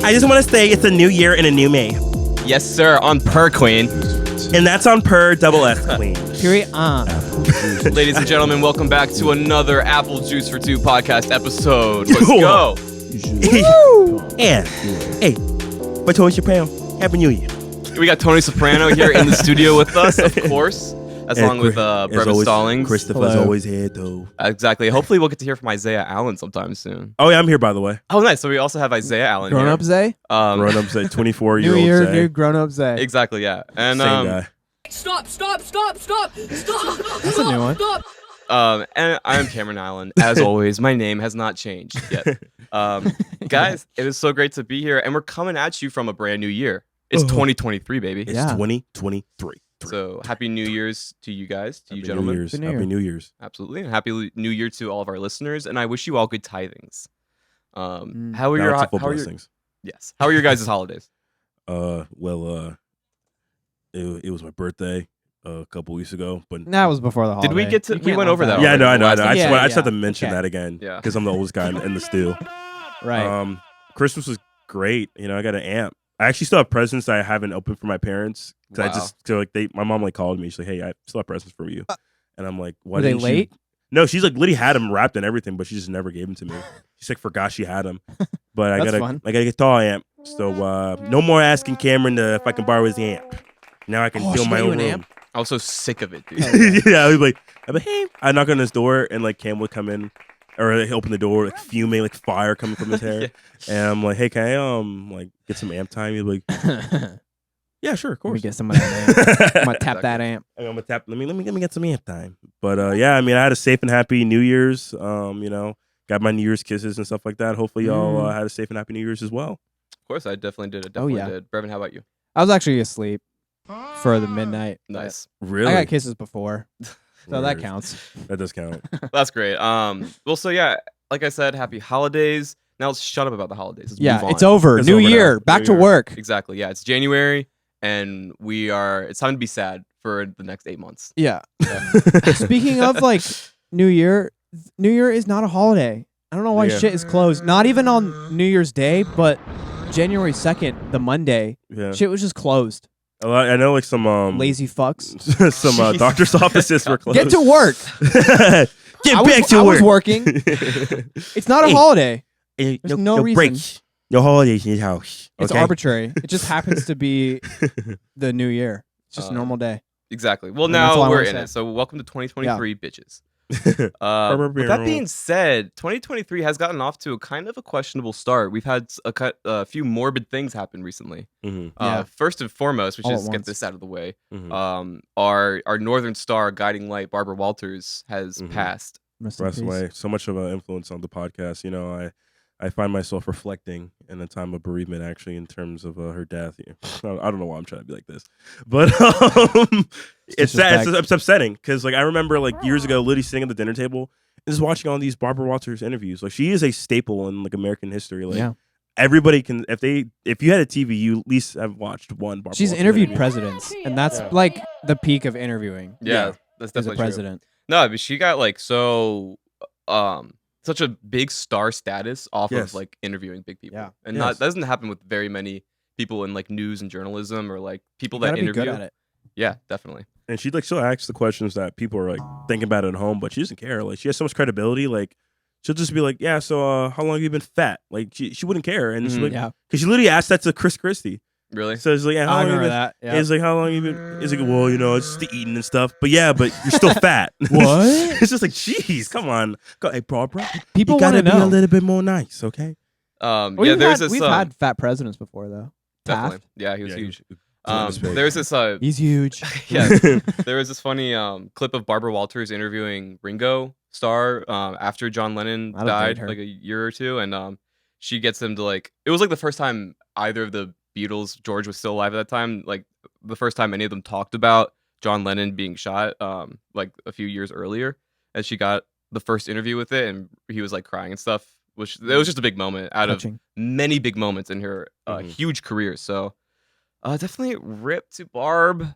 I just want to say it's a new year and a new me. Yes, sir. On Per Queen. And that's on Per double S Queen. Period on. Ladies and gentlemen, welcome back to another Apple Juice for Two podcast episode. Let's go. Yeah. Hey, but Tony Soprano, Happy New Year. We got Tony Soprano here in the studio with us, of course, along with Brevin Stallings. Christopher's always here, though. Exactly. Hopefully, we'll get to hear from Isaiah Allen sometime soon. Oh, yeah, I'm here, by the way. Oh, nice. So we also have Isaiah Allen Grown here. up Zay? Grown-up Zay, 24-year-old New year, Zay. new grown up Zay. Exactly, yeah. And Same guy. Stop! That's a new one. And I'm Cameron Allen. As always, my name has not changed yet. Guys, it is so great to be here, and we're coming at you from a brand new year. It's 2023, baby. It's 2023. So happy New Year's to you guys, to you gentlemen. Happy New Year's. Absolutely. And happy New Year to all of our listeners. And I wish you all good tithings. How are Bountiful your blessings. Yes. How are your guys' holidays? It was my birthday a couple weeks ago, but That was before the holiday. Did we get to? We went over that. yeah, I know. I already just, last I just have to Yeah. mention Okay. that again Yeah. because I'm the oldest guy in the stew. Right. Christmas was great. You know, I got an amp. I actually still have presents that I haven't opened for my parents because my mom called me. She's like, "Hey, I still have presents for you," and I'm like, "Why Were they didn't you-" late? No, she's like, Liddy had them wrapped and everything, but she just never gave them to me. She's like, forgot she had them. But I That's got fun. a guitar amp, so no more asking Cameron if I can borrow his amp. Now I can feel she my got you own an room. amp? I was so sick of it, dude. Yeah, I'd be like, hey, I knock on his door and like Cam would come in, or he'll open the door, like fuming, like fire coming from his hair, and I'm like, hey, can I like get some amp time? He'd be like, yeah, sure, of Let me course. get some of that amp. I'm gonna tap that amp. I'm gonna tap. Let me get some amp time. But yeah, I mean, I had a safe and happy New Year's. You know, got my New Year's kisses and stuff like that. Hopefully, y'all had a safe and happy New Year's as well. Of course, I definitely did. yeah. Did. Brevin, how about you? I was actually asleep for the midnight. Nice. Really? I got kisses before, so that counts. That does count. That's great. Well, so yeah, like I said, happy holidays. Now let's shut up about the holidays. Let's Yeah, move on. it's over. It's New over now. year, back New to year. work. Exactly. Yeah, it's January, and it's time to be sad for the next 8 months. Yeah. Speaking of like New Year is not a holiday. I don't know why Yeah. shit is closed. Not even on New Year's Day, but January 2nd, the Monday, Yeah. shit was just closed. I know, like some Lazy fucks. some doctor's offices were closed. Get to work. Get I back was, to I work. was working. It's not a Hey. holiday. There's no reason. breaks. No holidays in his house. It's okay? arbitrary. It just happens to be the New Year. It's just a normal day. Exactly. Well, And that's all now I we're wanna in say. it. So welcome to 2023, bitches. With With that being said, 2023 has gotten off to a kind of a questionable start. We've had a few morbid things happen recently. Yeah. First and foremost, we All should at just get once. this out of the way. Mhm. Our Northern Star guiding light, Barbara Walters, has Mhm. passed. Rest in Rest peace. away. So much of an influence on the podcast. You know, I find myself reflecting in a time of bereavement, actually, in terms of her death. I don't know why I'm trying to be like this, but it's sad. It's upsetting because, like, I remember like years ago, Liddy sitting at the dinner table and just watching all these Barbara Walters interviews. Like, she is a staple in like American history. Like, Yeah. everybody can if you had a TV, you at least have watched one Barbara. She's Walters interviewed interview. presidents, and that's like the peak of interviewing. Yeah, that's As a definitely true. president. No, but she got like such a big star status off Yes. of like interviewing big people. Yeah. And Yes. that doesn't happen with very many people in like news and journalism or like people You that gotta be interview. good at it. Yeah, definitely. And she'll ask the questions that people are like thinking about at home, but she doesn't care. Like, she has so much credibility. Like, she'll just be like, yeah, so how long have you been fat? Like, she wouldn't care. And she's Mhm. like, Yeah. because she literally asked that to Chris Christie. Really? So it's like, yeah, how I long have you remember been? that. Yeah. It's like, how long you been? It's like, well, you know, it's just the eating and stuff. But yeah, but you're still fat. What? It's just like, jeez, come on. Hey, Barbara, People you want gotta to be a know. little bit more nice, okay? Yeah, We've had fat presidents before, though. definitely. Taft. Yeah, he was Yeah, huge. tremendous big. There's this He's huge. yeah, there was this funny clip of Barbara Walters interviewing Ringo Starr after John Lennon I don't died date her. like a year or two, and she gets him to like. It was like the first time either of the Beatles, George was still alive at that time, like the first time any of them talked about John Lennon being shot, like a few years earlier, and she got the first interview with it, and he was like crying and stuff. Which it was just a big moment out Touching. of many big moments in her Mhm. huge career. So definitely rip to Barb.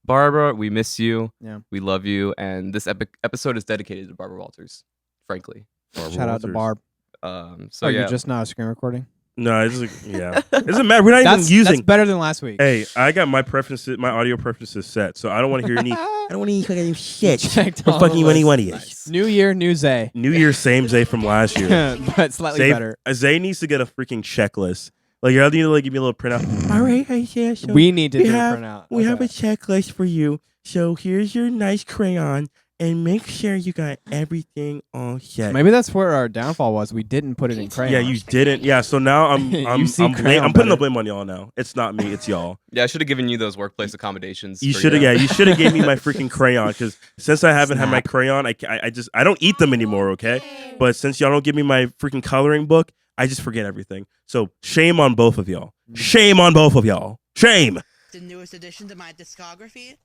Barbara, we miss you. Yeah. We love you. And this episode is dedicated to Barbara Walters, frankly. Barbara Shout out to Walters. Barb. So Oh, yeah. you're just not a screen recording? No, it's like, yeah. It doesn't matter. We're not even using. That's better than last week. Hey, I got my preferences, my audio preferences set, so I don't want to hear any. I don't want any fucking shit Checked from all the fucking lists. anyone else. Nice. New year, new Zay. New Year, same Zay from last year. But slightly better. Zay needs to get a freaking checklist. Like, you need to like give me a little printout. All right, yeah, so We need to we do have- a printout. we have a Okay. checklist for you. So here's your nice crayon, and make sure you got everything all set. Maybe that's where our downfall was. We didn't put it in crayon. Yeah, you didn't. Yeah, so now You I'm see I'm crayon putting the better. blame on y'all now. It's not me. It's y'all. Yeah, I should have given you those workplace accommodations. You for should have. Yeah, you should have gave me my freaking crayon because since I haven't had my Snap. crayon, I don't eat them anymore. Okay, but since y'all don't give me my freaking coloring book, I just forget everything. So shame on both of y'all. Shame on both of y'all. Shame. The newest addition to my discography.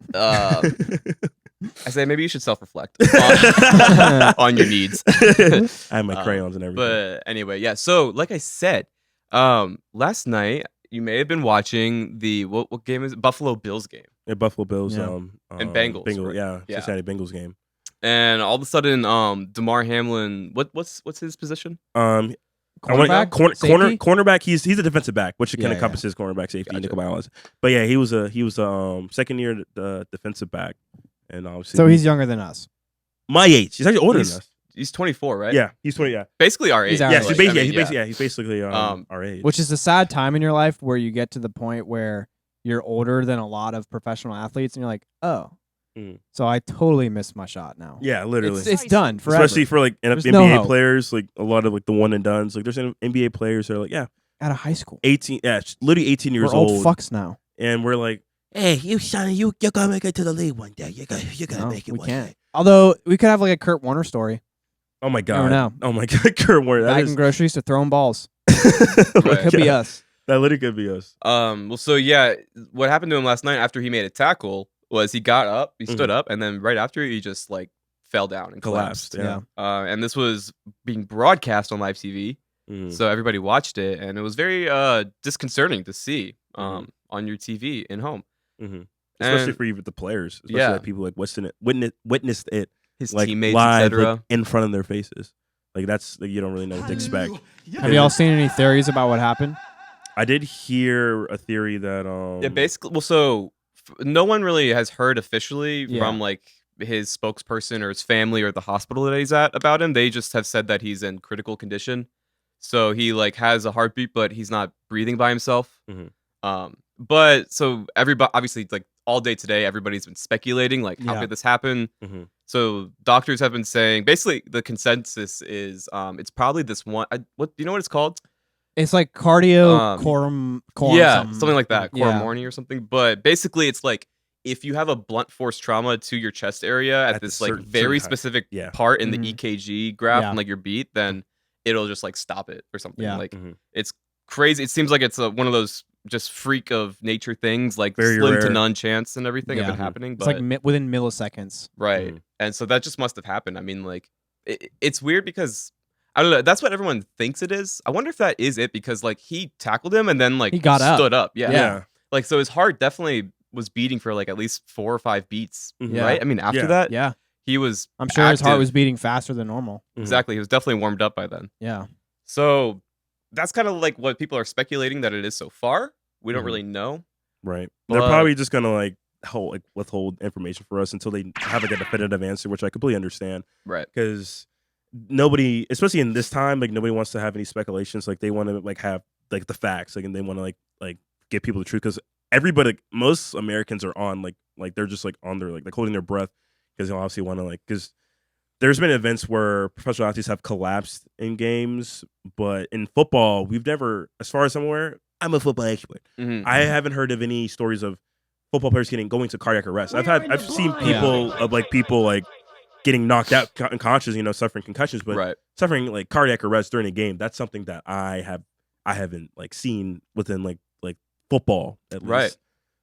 I say maybe you should self-reflect on your needs. I have my crayons and everything. But anyway, yeah. So like I said, last night you may have been watching the what game is it? Buffalo Bills game, Yeah, Buffalo Bills. Yeah. And Bengals, right? Yeah, Yeah. Cincinnati Bengals game. and all of a sudden, Damar Hamlin, what's his position? Cornerback? Safety? Cornerback. He's a defensive back, which Yeah, can encompass his cornerback, safety, Gotcha. nickel balance. But yeah, he was second year defensive back, and obviously So he's younger than us. my age. He's actually older than us. He's 24, right? Yeah, he's 20. Yeah, basically our age. He's our yeah. age. He's Like, I basically, mean, he's basically our age. Which is a sad time in your life where you get to the point where you're older than a lot of professional athletes, and you're like, oh, so I totally missed my shot now. Yeah, literally. It's done forever. Especially for like There's NBA no hope. players, like a lot of like the one and dones. Like there's NBA players that are like, yeah, Out of high school. 18, yeah, literally 18 years We're old fucks now. and we're like, hey, you son, you're gonna make it to the league one day. You're gonna No, make it we one can't. day. Although we could have like a Kurt Warner story. Oh my Never god. know. Oh my god, Kurt Warner. That Bagging groceries to throwing balls. Oh my Right. Could be God. us. That literally could be us. Well, so yeah, what happened to him last night after he made a tackle was he got up, he stood up, and then right after he just like fell down and collapsed. Yeah. And this was being broadcast on live TV, Mhm. so everybody watched it, and it was very disconcerting to see on your TV in home. Mhm. Especially And for you with the players. Especially Yeah. that people like witnessed it his like teammates, live etc. like, in front of their faces. Like that's like, you don't really know what to expect. Have y'all seen any theories about what happened? I did hear a theory that Yeah, basically. Well, so no one really has heard officially Yeah. from like his spokesperson or his family or the hospital that he's at about him. They just have said that he's in critical condition. So he like has a heartbeat, but he's not breathing by himself. Mhm. But so everybody, obviously, like all day today, everybody's been speculating like how Yeah. could this happen. Mhm. So doctors have been saying basically the consensus is it's probably this one. What do you know what it's called? It's like cardio Um, quorum. Yeah, something like that, core Yeah. morning or something. But basically, it's like if you have a blunt force trauma to your chest area at At this the like certain very time. specific Yeah. part in Mhm. the EKG graph Yeah. and like your beat, then it'll just like stop it or something. Yeah. Like Mhm. it's crazy. It seems like it's one of those just freak of nature things, like Very slim to rare. none chance and everything have Yeah. been happening. It's But like within milliseconds. right, Mhm. and so that just must have happened. I mean, like it's weird because. I don't know. That's what everyone thinks it is. I wonder if that is it because like he tackled him and then like He got up. stood up. Yeah. Yeah. Like so his heart definitely was beating for like at least 4 or 5 beats, Mhm. Yeah. right? I mean, after Yeah. that, Yeah. he was I'm sure his heart active. was beating faster than normal. Mhm. exactly. He was definitely warmed up by then. Yeah. So that's kind of like what people are speculating that it is so far. We don't Mhm. really know. Right. They're But- probably just gonna like withhold information for us until they have like a definitive answer, which I completely understand. Right. Because nobody, especially in this time, like nobody wants to have any speculations. Like they want to like have like the facts, like, and they want to like give people the truth. Because everybody, most Americans are on like they're just like on their like holding their breath because they obviously want to like because there's been events where professional athletes have collapsed in games, but in football, we've never, as far as I'm aware, I'm a football expert. Mhm. I haven't heard of any stories of football players going to cardiac arrest. I've seen people of like people like getting knocked out unconscious, suffering concussions, but Right. suffering like cardiac arrest during a game, that's something that I haven't like seen within like football at least. Right.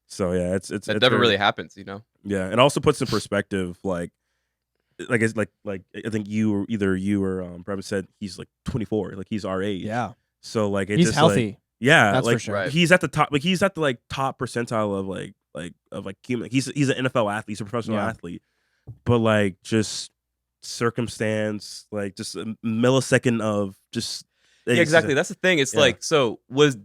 So yeah, it's That it's never very- really happens, you know. yeah, it also puts in perspective it's like I think either you or Brevin said he's like 24, like he's our age. Yeah. So like it He's just healthy. like, yeah, That's for like sure. Right. he's at the top, like he's at the like top percentile of like human. He's an NFL athlete, he's a professional Yeah. athlete, but like just circumstance, like just a millisecond of just Yeah, exactly. That's the thing. It's Yeah. like, so was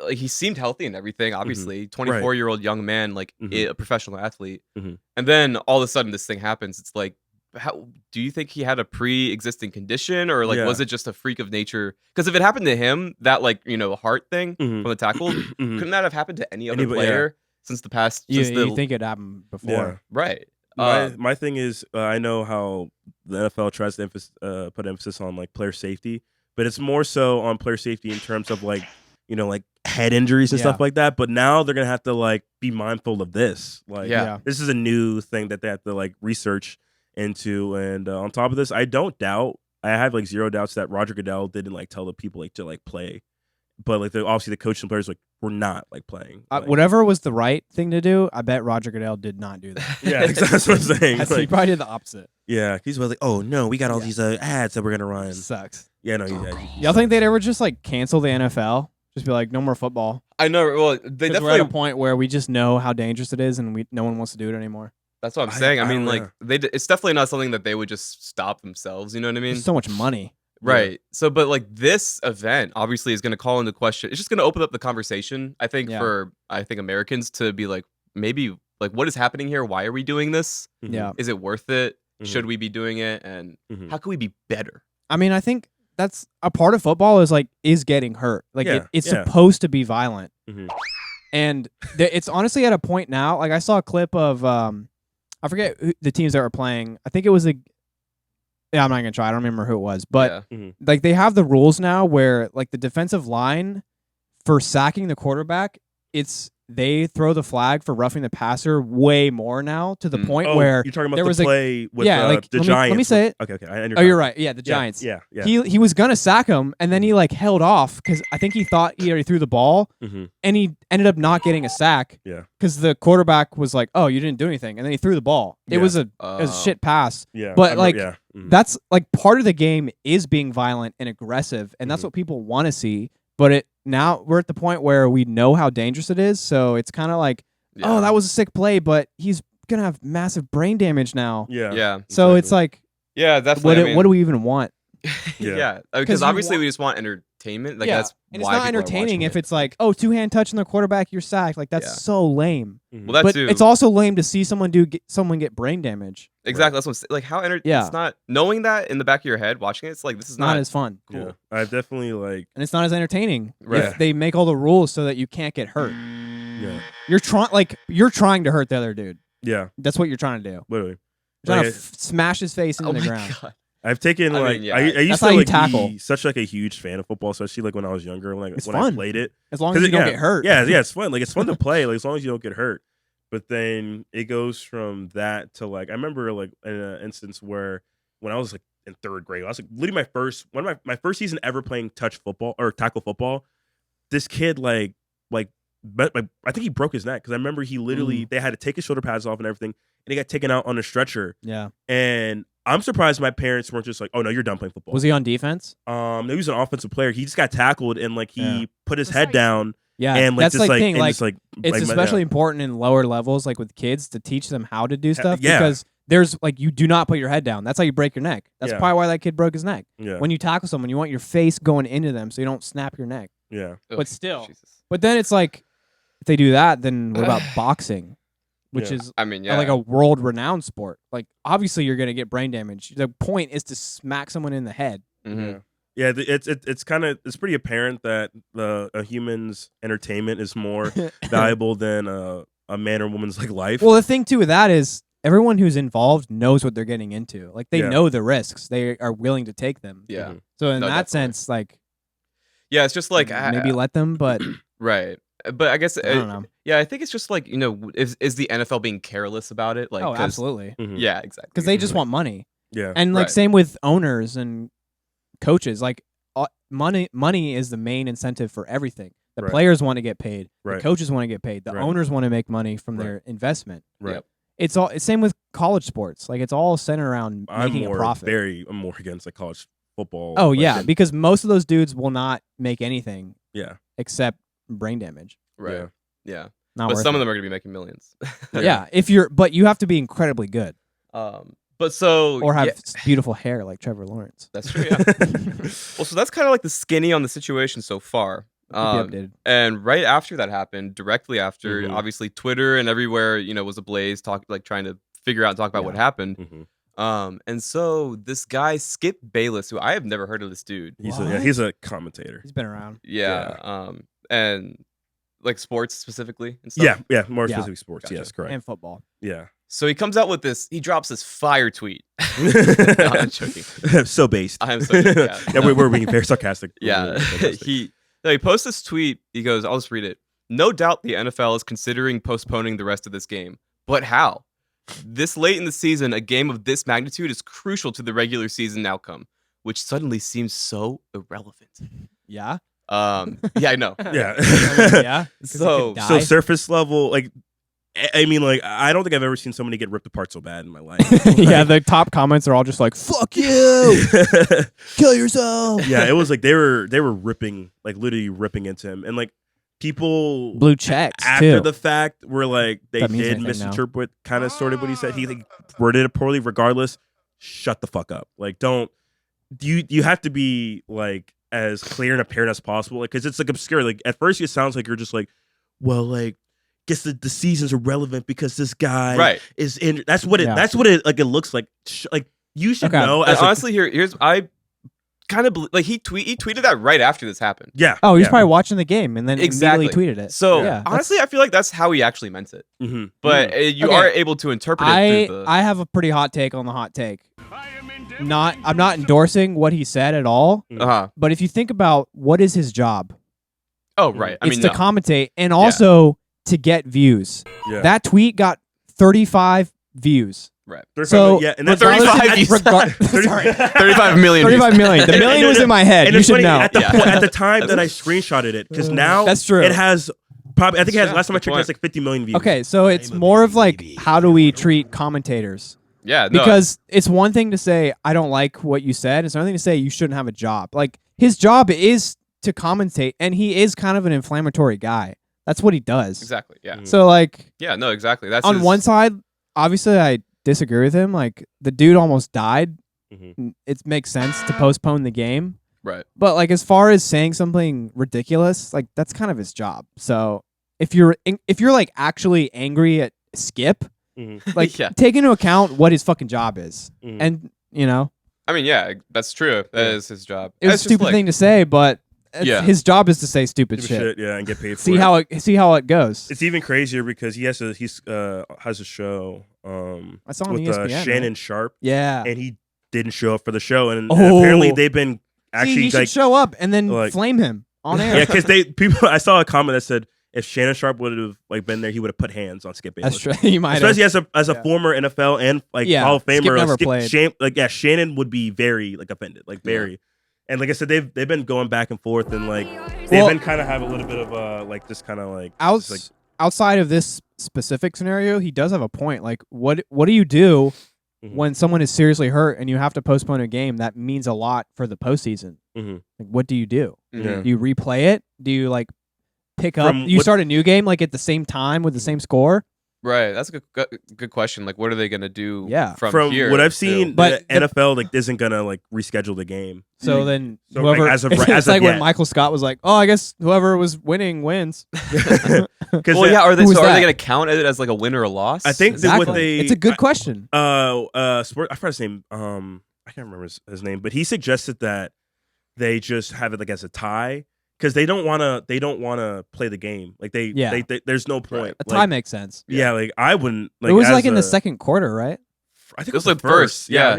like he seemed healthy and everything. Obviously, 24-year-old young man, like a professional athlete, and then all of a sudden this thing happens. It's like, how do you think he had a pre-existing condition, or like was it just a freak of nature? Because if it happened to him, that like heart thing from the tackle, couldn't that have happened to any other player since the past? You think it happened before, Yeah. Right? My thing is, I know how the NFL tries to put emphasis on like player safety, but it's more so on player safety in terms of like like head injuries and stuff like that. But now they're gonna have to like be mindful of this. Like, this is a new thing that they have to like research into. And on top of this, I have like zero doubts that Roger Goodell didn't like tell the people like to like play, but like obviously the coach and players like were not like playing. Like, whatever was the right thing to do, I bet Roger Goodell did not do that. Yeah, that's what I'm saying. He probably did the opposite. Yeah, he's like, oh no, we got all these ads that we're gonna run. Sucks. Yeah, no, y'all think they'd ever just like cancel the NFL? Just be like, no more football. I know. Well, they definitely we're at a point where we just know how dangerous it is, and no one wants to do it anymore. That's what I'm saying. I mean, like it's definitely not something that they would just stop themselves. You know what I mean? There's so much money. Right. So, but like this event obviously is going to call into question. It's just going to open up the conversation, I think, for Americans to be like, maybe like, what is happening here? Why are we doing this? Yeah. Is it worth it? Should we be doing it? And how can we be better? I mean, I think that's a part of football is getting hurt. Like it's supposed to be violent. And it's honestly at a point now. Like I saw a clip of I forget the teams that were playing. I think it was I'm not gonna try. I don't remember who it was, but like they have the rules now where like the defensive line for sacking the quarterback, they throw the flag for roughing the passer way more now to the point where you're talking about there was the play with the Let Giants. me say it. Okay. You're right. Yeah, the Giants. Yeah. He was gonna sack him, and then he like held off because I think he thought he already threw the ball, and he ended up not getting a sack. Yeah. Because the quarterback was like, "Oh, you didn't do anything," and then he threw the ball. It was a shit pass. Yeah. But that's like part of the game is being violent and aggressive, and that's what people want to see. But now we're at the point where we know how dangerous it is, so it's kind of like, oh, that was a sick play, but he's gonna have massive brain damage now. Yeah. So it's like, definitely. What do we even want? Because obviously we just want entertainment. Like that's and it's why not people are entertaining watching if it. it's like, oh, two-hand touch on the quarterback, you're sacked. Like that's so lame. Well, that but too. it's also lame to see someone get brain damage. Exactly. That's what I'm saying. Like how it's not knowing that in the back of your head, watching it. It's like this is not as fun. Cool. Yeah. I definitely like, and it's not as entertaining. Right. If they make all the rules so that you can't get hurt. Yeah. You're trying to hurt the other dude. Yeah. That's what you're trying to do. Literally. You're trying to smash his face into the ground. God. I've taken I used to like be such like a huge fan of football, especially like when I was younger, when fun. I played it. As long as you don't get hurt. Yeah, it's fun. Like it's fun to play, like as long as you don't get hurt. But then it goes from that to like I remember like in an instance where when I was like in third grade, I was like literally my first season ever playing touch football or tackle football. This kid like I think he broke his neck because I remember he literally they had to take his shoulder pads off and everything, and he got taken out on a stretcher. Yeah, and I'm surprised my parents weren't just like, "Oh no, you're done playing football." Was he on defense? He was an offensive player. He just got tackled and like he put his head down. Yeah, and like that's just like thing. Like it's like, especially important in lower levels, like with kids, to teach them how to do stuff. Yeah. Because there's like you do not put your head down. That's how you break your neck. That's probably why that kid broke his neck. Yeah. When you tackle someone, you want your face going into them so you don't snap your neck. Yeah. But still, but then it's like if they do that, then what about boxing? Which is, like a world-renowned sport. Like, obviously, you're gonna get brain damage. The point is to smack someone in the head. Mm-hmm. Yeah, it's pretty apparent that a human's entertainment is more valuable than a man or woman's like life. Well, the thing too with that is everyone who's involved knows what they're getting into. Like, they know the risks. They are willing to take them. Yeah. Mm-hmm. So in that sense, like, it's just like maybe let them, but right. But I guess I don't know. Yeah, I think it's just like is the NFL being careless about it? Like, absolutely. Mm-hmm. Yeah, exactly. Because they just want money. Yeah, and like same with owners and coaches. Like money is the main incentive for everything. The players want to get paid. The coaches want to get paid. The owners want to make money from their investment. Right. Yep. It's same with college sports. Like it's all centered around making a profit. I'm more against like college football. Oh yeah, because most of those dudes will not make anything. Yeah. Except brain damage. Right. Yeah. Not but some it. of them are going to be making millions. Yeah. But you have to be incredibly good. But But so or have beautiful hair like Trevor Lawrence. That's true. Yeah. Well, so that's kind of like the skinny on the situation so far. Updated. And right after that happened, directly after, obviously Twitter and everywhere, was ablaze, trying to figure out and talk about what happened. And so this guy Skip Bayless, who I have never heard of this dude. He's a commentator. He's been around. Yeah. And like sports specifically and stuff. Yeah. More specific sports. Gotcha. Yes, correct. And football. Yeah. So he comes out with this. He drops this fire tweet. No, I'm joking. So based. I am so joking. Yeah, we're being very sarcastic. Yeah. He posts this tweet. He goes, I'll just read it. No doubt the NFL is considering postponing the rest of this game. But how? This late in the season, a game of this magnitude is crucial to the regular season outcome, which suddenly seems so irrelevant. Yeah. Yeah, I know. Yeah. Yeah. So surface level, like, I mean, like, I don't think I've ever seen somebody get ripped apart so bad in my life. Yeah, the top comments are all just like, "Fuck you, kill yourself." Yeah, it was like they were ripping, like literally ripping into him, and like people blue checks after too. the fact were like they did misinterpret kind of sort of what he said. He like worded it poorly. Regardless, shut the fuck up. Like, don't you have to be like as clear and apparent as possible, like, because it's like obscure. Like at first, it sounds like you're just like, well, like. Guess the season's irrelevant because this guy is in. That's what it. Yeah. That's what it like. It looks like. Like you should know. As honestly, here's I kind of like he tweeted that right after this happened. Yeah. Oh, he's probably watching the game and then immediately tweeted it. So honestly, I feel like that's how he actually meant it. But you are able to interpret it. I have a pretty hot take on the hot take. I'm not endorsing what he said at all. But if you think about what is his job. Oh right. It's to commentate and also. To get views. Yeah. That tweet got 35 views. Right. So and then 35 views. 35 million. 35 million. The million was in my head. And you should know. At the time that I screenshotted it, because now that's true. It has probably. I think it has. Last time I checked, it has like 50 million views. Okay, so it's more of like how do we treat commentators? Yeah. Because it's one thing to say I don't like what you said. It's another thing to say you shouldn't have a job. Like his job is to commentate, and he is kind of an inflammatory guy. That's what he does. Exactly. Yeah. So like. Yeah. No. Exactly. That's on one side. Obviously, I disagree with him. Like the dude almost died. It makes sense to postpone the game. Right. But like as far as saying something ridiculous, like that's kind of his job. So if you're like actually angry at Skip, like take into account what his fucking job is, and I mean, yeah, that's true. That is his job. It's a stupid thing to say, but. His job is to say stupid shit. Yeah, and get paid for it. See how it goes. It's even crazier because he has a show I saw on with ESPN, Shannon Sharp. Yeah. And he didn't show up for the show, and apparently they've been he should show up and then flame him on air. Yeah, because I saw a comment that said if Shannon Sharp would have like been there, he would have put hands on Skip Bayless. That's true. You might especially as a former NFL and Hall of Famer. Skip never played. Shannon would be very like offended, like very. Yeah. And like I said, they've been going back and forth, and like they've been kind of have a little bit of like just kind of like outside of this specific scenario, he does have a point. Like, what do you do when someone is seriously hurt and you have to postpone a game that means a lot for the postseason? Like, what do you do? Do you replay it? Do you like pick up? You start a new game like at the same time with the same score? Right, that's a good question. Like, what are they gonna do? From here? What I've seen, but the NFL like isn't gonna like reschedule the game. So then, whoever it's like when Michael Scott was like, "Oh, I guess whoever was winning wins." Are they gonna count it as like a win or a loss? I think it's a good question. I forgot his name. I can't remember his name, but he suggested that they just have it like as a tie. Because they don't want to play the game. Like they there's no point. A tie makes sense. Yeah, like I wouldn't. Like, it was like in the second quarter, right? I think it was the first. Yeah.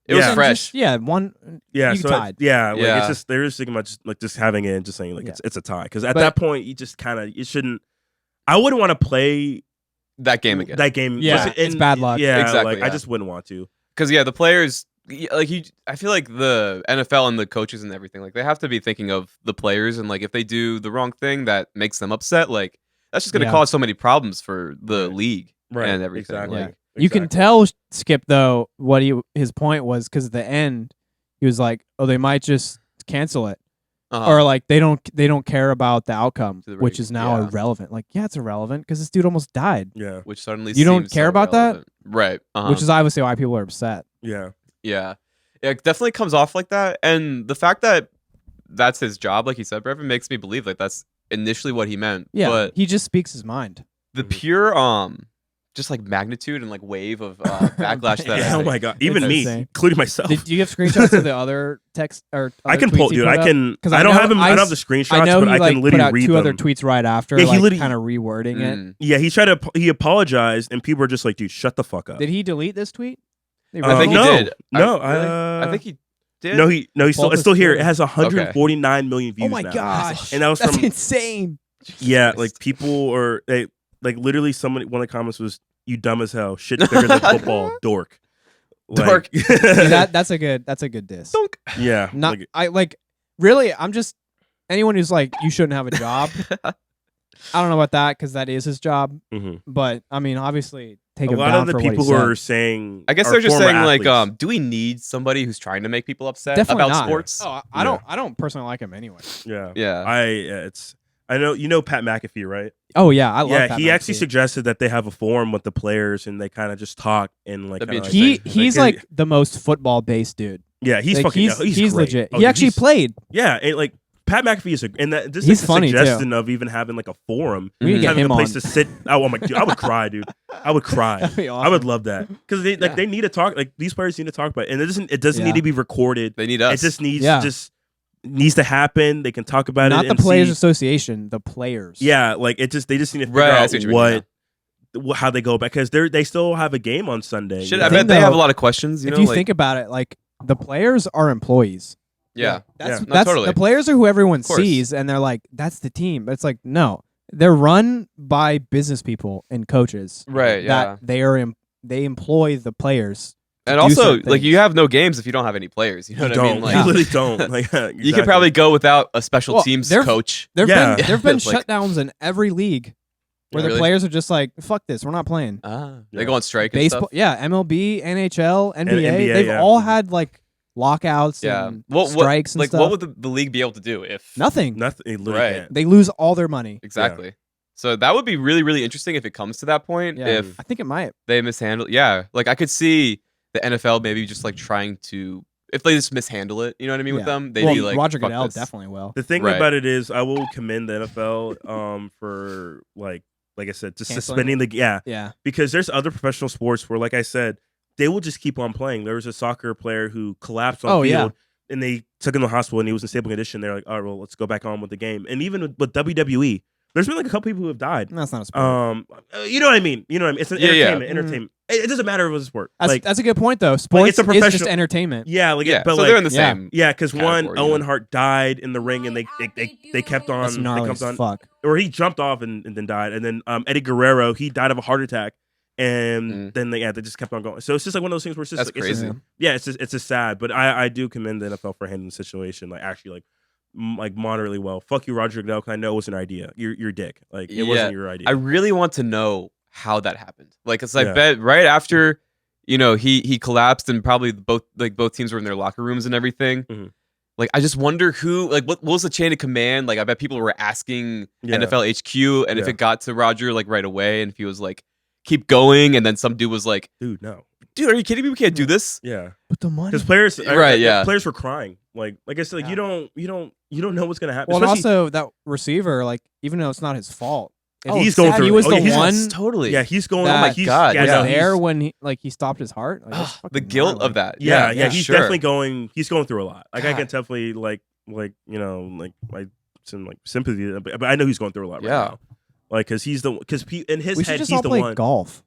It was fresh. One. Yeah, you so tied. It's just they're just thinking about just having it and just saying like it's a tie. Because at that point you just kind of you shouldn't. I wouldn't want to play that game again. Yeah, it's bad luck. Yeah, exactly. I just wouldn't want to. Because the players. I feel like the NFL and the coaches and everything, like they have to be thinking of the players, and like if they do the wrong thing that makes them upset, like that's just going to cause so many problems for the league and everything. Exactly. Like, you can tell Skip though what his point was because at the end he was like, "Oh, they might just cancel it," or like they don't care about the outcome, To the which rate, is now yeah. irrelevant. Like, yeah, it's irrelevant because this dude almost died, Yeah. Which suddenly You don't seems care so about that? relevant. Right. which is obviously why people are upset. Yeah. Yeah. It definitely comes off like that. And the fact that that's his job, like he said, Brevin, makes me believe like that's initially what he meant. Yeah, But he just speaks his mind. the Mhm. pure just like magnitude and like wave of backlash that Yeah, I oh my god, even It's me, insane. including myself. Do you have screenshots of the other text or? I other can tweets pull, he dude. put I up? can. 'Cause I I don't know- have him. I don't have the screenshots, I know but he I like can put literally out read two other them. tweets right after, Yeah, he like literally- kind of rewording it. Mm. Yeah, he apologized, and people were just like, "Dude, shut the fuck up." Did he delete this tweet? The I think he no, did. no, really? I think he did. No, he's still. Pull up It's still his here. Twitter. It has 149 million views. Oh my now. gosh, And that was that's from insane. yeah, Christ. like people are like literally somebody. One of the comments was, "You dumb as hell. Shit bigger than football, dork." Dork. See, that's a good diss. Dunk. yeah, Not like, I like really. I'm just anyone who's like you shouldn't have a job. I don't know about that because that is his job. mhm. But I mean, obviously, take a him lot down of the for what he people who said. are saying, I guess are they're just former saying like, athletes. do we need somebody who's trying to make people upset Definitely about not. sports? Oh, I Yeah. don't. I don't personally like him anyway. Yeah, Yeah. I know Pat McAfee, right? Oh yeah, I love. Yeah, Pat he actually McAfee. suggested that they have a forum with the players and they kind of just talk and like. That'd be kinda, interesting. He's like the most football based dude. yeah, he's Like, fucking he's great. legit. Oh, he dude, actually he's- played. Yeah, and like Pat McAfee is and this He's is a funny, too. suggestion of even having like a forum, We need to get having him a place on. to sit. Oh my, dude, I would cry, dude. I would cry. That'd be I would awesome. love that because they need to talk. Like these players need to talk about it, and it doesn't Yeah. need to be recorded. They need us. It just Yeah. needs to happen. They can talk about Not it. the and Players see- Association, the players. Yeah, like they just need to figure Right, I out see what you mean, how they go back because they still have a game on Sunday. Shit, you I know? think bet they have a though, lot of questions. You if know, you like, think about it, like the players are employees. yeah. That's Yeah. No, that's totally. the players are who everyone Of course. sees, and they're like, that's the team. But it's like, no, they're run by business people and coaches. Right. Yeah. That they employ the players. And do also, certain like, things. you have no games if you don't have any players. You know You what don't. I mean? Like, You literally don't. Like you exactly. could probably go without a special Well, teams there- coach. There've Yeah. been been Like- shutdowns in every league where the Really? players are just like, fuck this, we're not playing. They Yeah. go on strike and Baseball, stuff. yeah, MLB, NHL, NBA, NBA, they've yeah. all had like lockouts Yeah. and What strikes and like stuff. what would the league be able to do if Nothing. Nothing. It literally Right. can't. They lose all their money. exactly? So that would be really really interesting if it comes to that point. Yeah, If I think it might. they mishandle, yeah, like I could see the NFL maybe just like trying to if they just mishandle it. You know what I mean with Yeah. them? They'd Well, be like Roger "Fuck Goodell this." definitely will. The thing Right. about it is, I will commend the NFL for like I said, just Canceling suspending the Yeah. because there's other professional sports where, like I said, they will just keep on playing. There was a soccer player who collapsed on Oh, field, yeah. and they took him to the hospital, and he was in stable condition. They're like, "All right, well, let's go back on with the game." And even with WWE, there's been like a couple people who have died. That's not a sport. You know what I mean? You know what I mean? It's an Yeah, yeah. entertainment. Entertainment. It doesn't matter if it was a sport. That's a good point though. Sports it's a is just professional- entertainment. Yeah, like Yeah, but so like they're in the yeah. same. yeah, because one category, you Owen know? Hart died in the ring, and they kept on. That's They gnarly kept as on, fuck. or he jumped off and then died. And then Eddie Guerrero, he died of a heart attack, and then they just kept on going. So it's just like one of those things where it's just That's like, it's just- crazy. yeah, it's just sad. But I do commend the NFL for handling the situation like actually like moderately well. Fuck you, Roger Goodell. 'Cause I know it was an idea. Your dick. Like it Yeah, wasn't your idea. I really want to know how that happened. Like, cause I Yeah. bet right after, he collapsed and probably both teams were in their locker rooms and everything. Mhm. Like, I just wonder who, like, what was the chain of command? Like, I bet people were asking Yeah. NFL HQ, and if Yeah. it got to Roger like right away, and if he was like, keep going, and then some dude was like, Dude, no. dude, are you kidding me? We can't do this. Yeah. But the money. Because players, Right, yeah. players were crying. Like I said, like Yeah. you don't know what's gonna happen. Well, and Especially- also that receiver, like, even though it's not his fault, if Oh, he's he going said through he it. was Oh, the yeah, he's- one totally. yeah, he's going. that Oh my he's, God, yeah, was no, there he's- when he stopped his heart. Like, that's the fucking guilt gnarly. of that. Yeah, yeah, he's sure. definitely going. He's going through a lot. Like I God. can definitely like some sympathy, but I know he's going through a lot right Yeah. now. Like because in his We should head just he's all the play one. golf.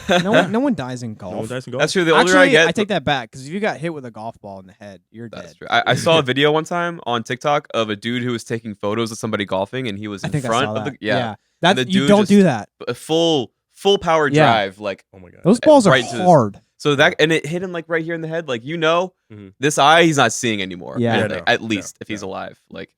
No one dies in golf. No one dies in golf. That's true. The older Actually, I get, I take that back because if you got hit with a golf ball in the head, you're That's dead. true. I saw a video one time on TikTok of a dude who was taking photos of somebody golfing, and he was I in think front I saw of that. the yeah, That the you dude don't just- do that. a full power Yeah. drive, like Oh my god. Those balls are right to his- hard. so that, and it hit him like right here in the head, like Mhm. this eye he's not seeing anymore. Yeah. at, Yeah, no, at no, least if he's no. alive, like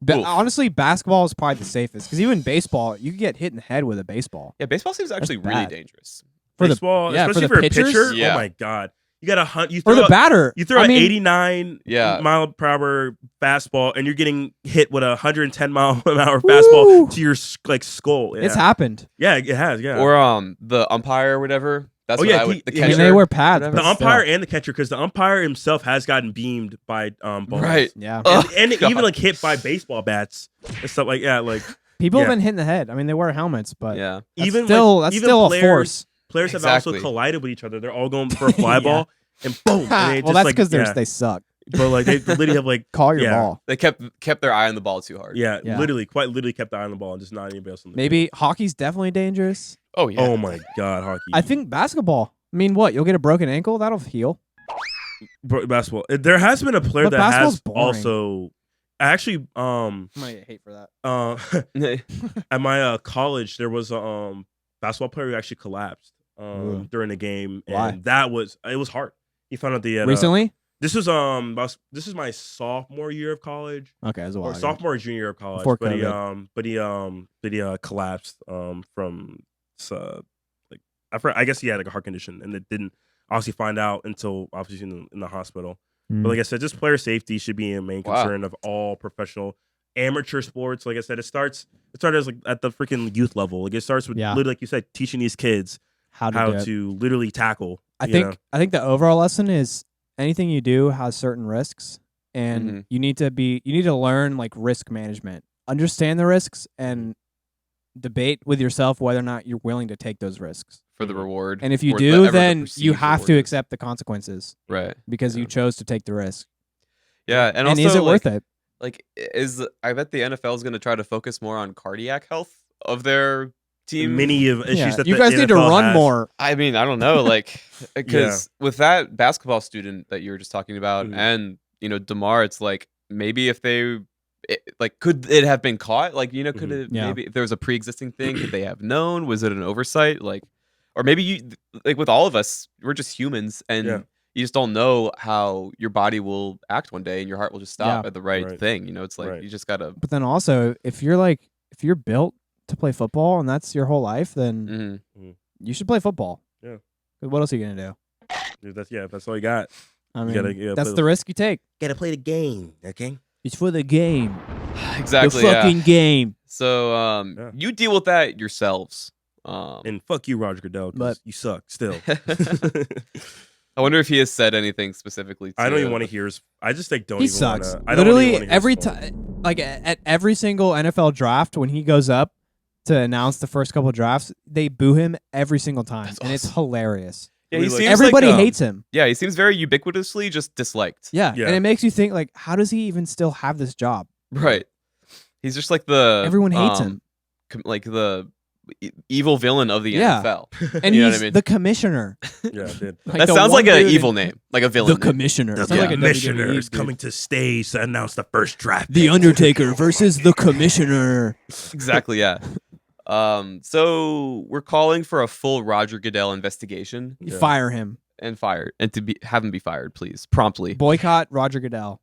But oof. honestly, basketball is probably the safest because even baseball, you can get hit in the head with a baseball. yeah, baseball seems actually really bad. dangerous. For the- Baseball, yeah, for especially the for a pitchers? pitcher. Yeah. Oh my god. You got a hunt. You Or throw the batter. You throw I an mean, 89 mile per hour fastball, and you're getting hit with a 110 mile an hour Woo! fastball to your skull. Yeah. It's happened. Yeah, it has. Yeah. Or the umpire or whatever. That's what I would. The catcher. I mean, they wear pads. whatever. The but umpire still. and the catcher, because the umpire himself has gotten beamed by balls. Right. Yeah. And God. even like hit by baseball bats and stuff like like People Yeah. have been hit in the head. I mean, they wear helmets, but Yeah. that's even still like, that's even still players, a force. Players have Exactly. also collided with each other. They're all going for a fly ball, and boom. And they Well, just, that's like, because yeah. they suck. But like they literally have like Call your yeah. ball. They kept their eye on the ball too hard. yeah, Yeah. quite literally kept the eye on the ball and just not anybody else on the Maybe hockey's definitely dangerous. Oh yeah. Oh my god, hockey. I think basketball. I mean, what? You'll get a broken ankle. That'll heal. Basketball. There has been a player But that basketball's has boring. also actually I might get hate for that. at my college there was a basketball player who actually collapsed Ooh. during the game, and Why? it was hard. He found out the Recently? this is my sophomore year of college. Okay, as well. Or sophomore or junior year of college, Before but he collapsed from like I guess he had like a heart condition, and it didn't obviously find out until obviously in the hospital. But like I said, just player safety should be a main concern of all professional amateur sports. Like I said, it started as like at the freaking youth level. Like it starts with literally, like you said, teaching these kids how to literally tackle. I think the overall lesson is anything you do has certain risks, and you need to learn like risk management, understand the risks, and debate with yourself whether or not you're willing to take those risks for the reward. And if you or do, whatever the then you perceived have reward to is. accept the consequences, Right. because you chose to take the risk. Yeah, and also is it like, worth it? Like, I bet the NFL is going to try to focus more on cardiac health of their team. many of issues that you the guys need to NFL run has. more. I mean, I don't know, like, because with that basketball student that you were just talking about, and Damar, it's like maybe if they, could it have been caught? Like, could it maybe if there was a pre-existing thing, could they have known? Was it an oversight? Like, or maybe you like with all of us, we're just humans, and you just don't know how your body will act one day, and your heart will just stop at the right thing. It's like you just gotta. But then also, if you're built to play football and that's your whole life, then you should play football. Yeah. 'Cause what else are you gonna do? Dude, that's all you got. I mean, you gotta that's play the risk you take. Gotta play the game, okay? It's for the game. Exactly. The fucking game. So you deal with that yourselves. And fuck you, Roger Goodell, because you suck still. I wonder if he has said anything specifically. I don't even want to hear his. I just like don't He even sucks. wanna, I don't Literally even wanna hear every his time, like at every single NFL draft, when he goes up to announce the first couple drafts, they boo him every single time, and it's hilarious. Yeah, he seems everybody like, hates him. Yeah, he seems very ubiquitously just disliked. Yeah, and it makes you think like, how does he even still have this job? Right. He's just like the everyone hates him, like the evil villain of the NFL. And you know he's what I mean? the commissioner. Yeah, dude. Like that the sounds one like an dude evil in- name, like a villain. The commissioner. The Sounds like a commissioner WWE is dude. coming to stage to announce the first draft. The Undertaker versus the commissioner. Exactly. Yeah. So we're calling for a full Roger Goodell investigation. You fire him. And have him be fired, please, promptly. Boycott Roger Goodell.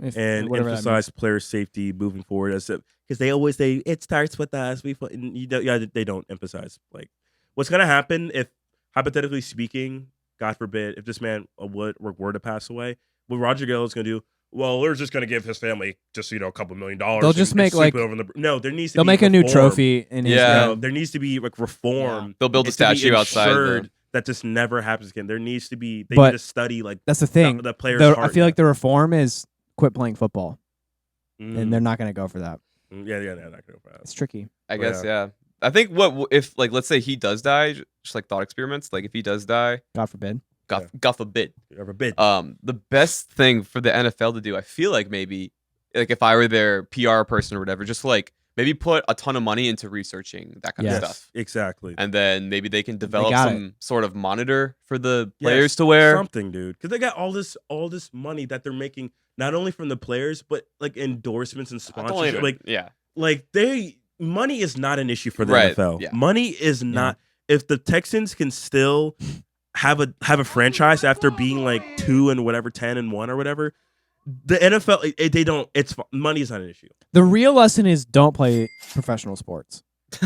And whatever that emphasize player safety moving forward, because they always say it starts with us. They don't emphasize like what's gonna happen if, hypothetically speaking, God forbid, if this man were to pass away, what Roger Goodell is gonna do? Well, we're just gonna give his family just a couple $1 million. They'll just make like no. There needs to they'll be make a new reform. trophy in his name. There needs to be like reform. Yeah. They'll build a It's to be statue outside. ensured that this never happens again. There needs to be. They need to study like that's the thing. The players. I feel like the reform is quit playing football, Mm. and they're not going to go for that. Yeah, they're not going to go for that. It's tricky. I guess, yeah. I think if like let's say he does die, just like thought experiments. Like if he does die, God forbid. God forbid. God forbid. The best thing for the NFL to do, I feel like maybe, like if I were their PR person or whatever, just like maybe put a ton of money into researching that kind of stuff. Exactly. And then maybe they can develop some sort of monitor for the Yes, players to wear. Something, dude. Because they got all this money that they're making, not only from the players, but like endorsements and sponsorship. Money is not an issue for the NFL. Yeah. Money is not. If the Texans can still have a franchise after being like 2 and whatever, 10-1 or whatever, the NFL they don't. It's money is not an issue. The real lesson is don't play professional sports.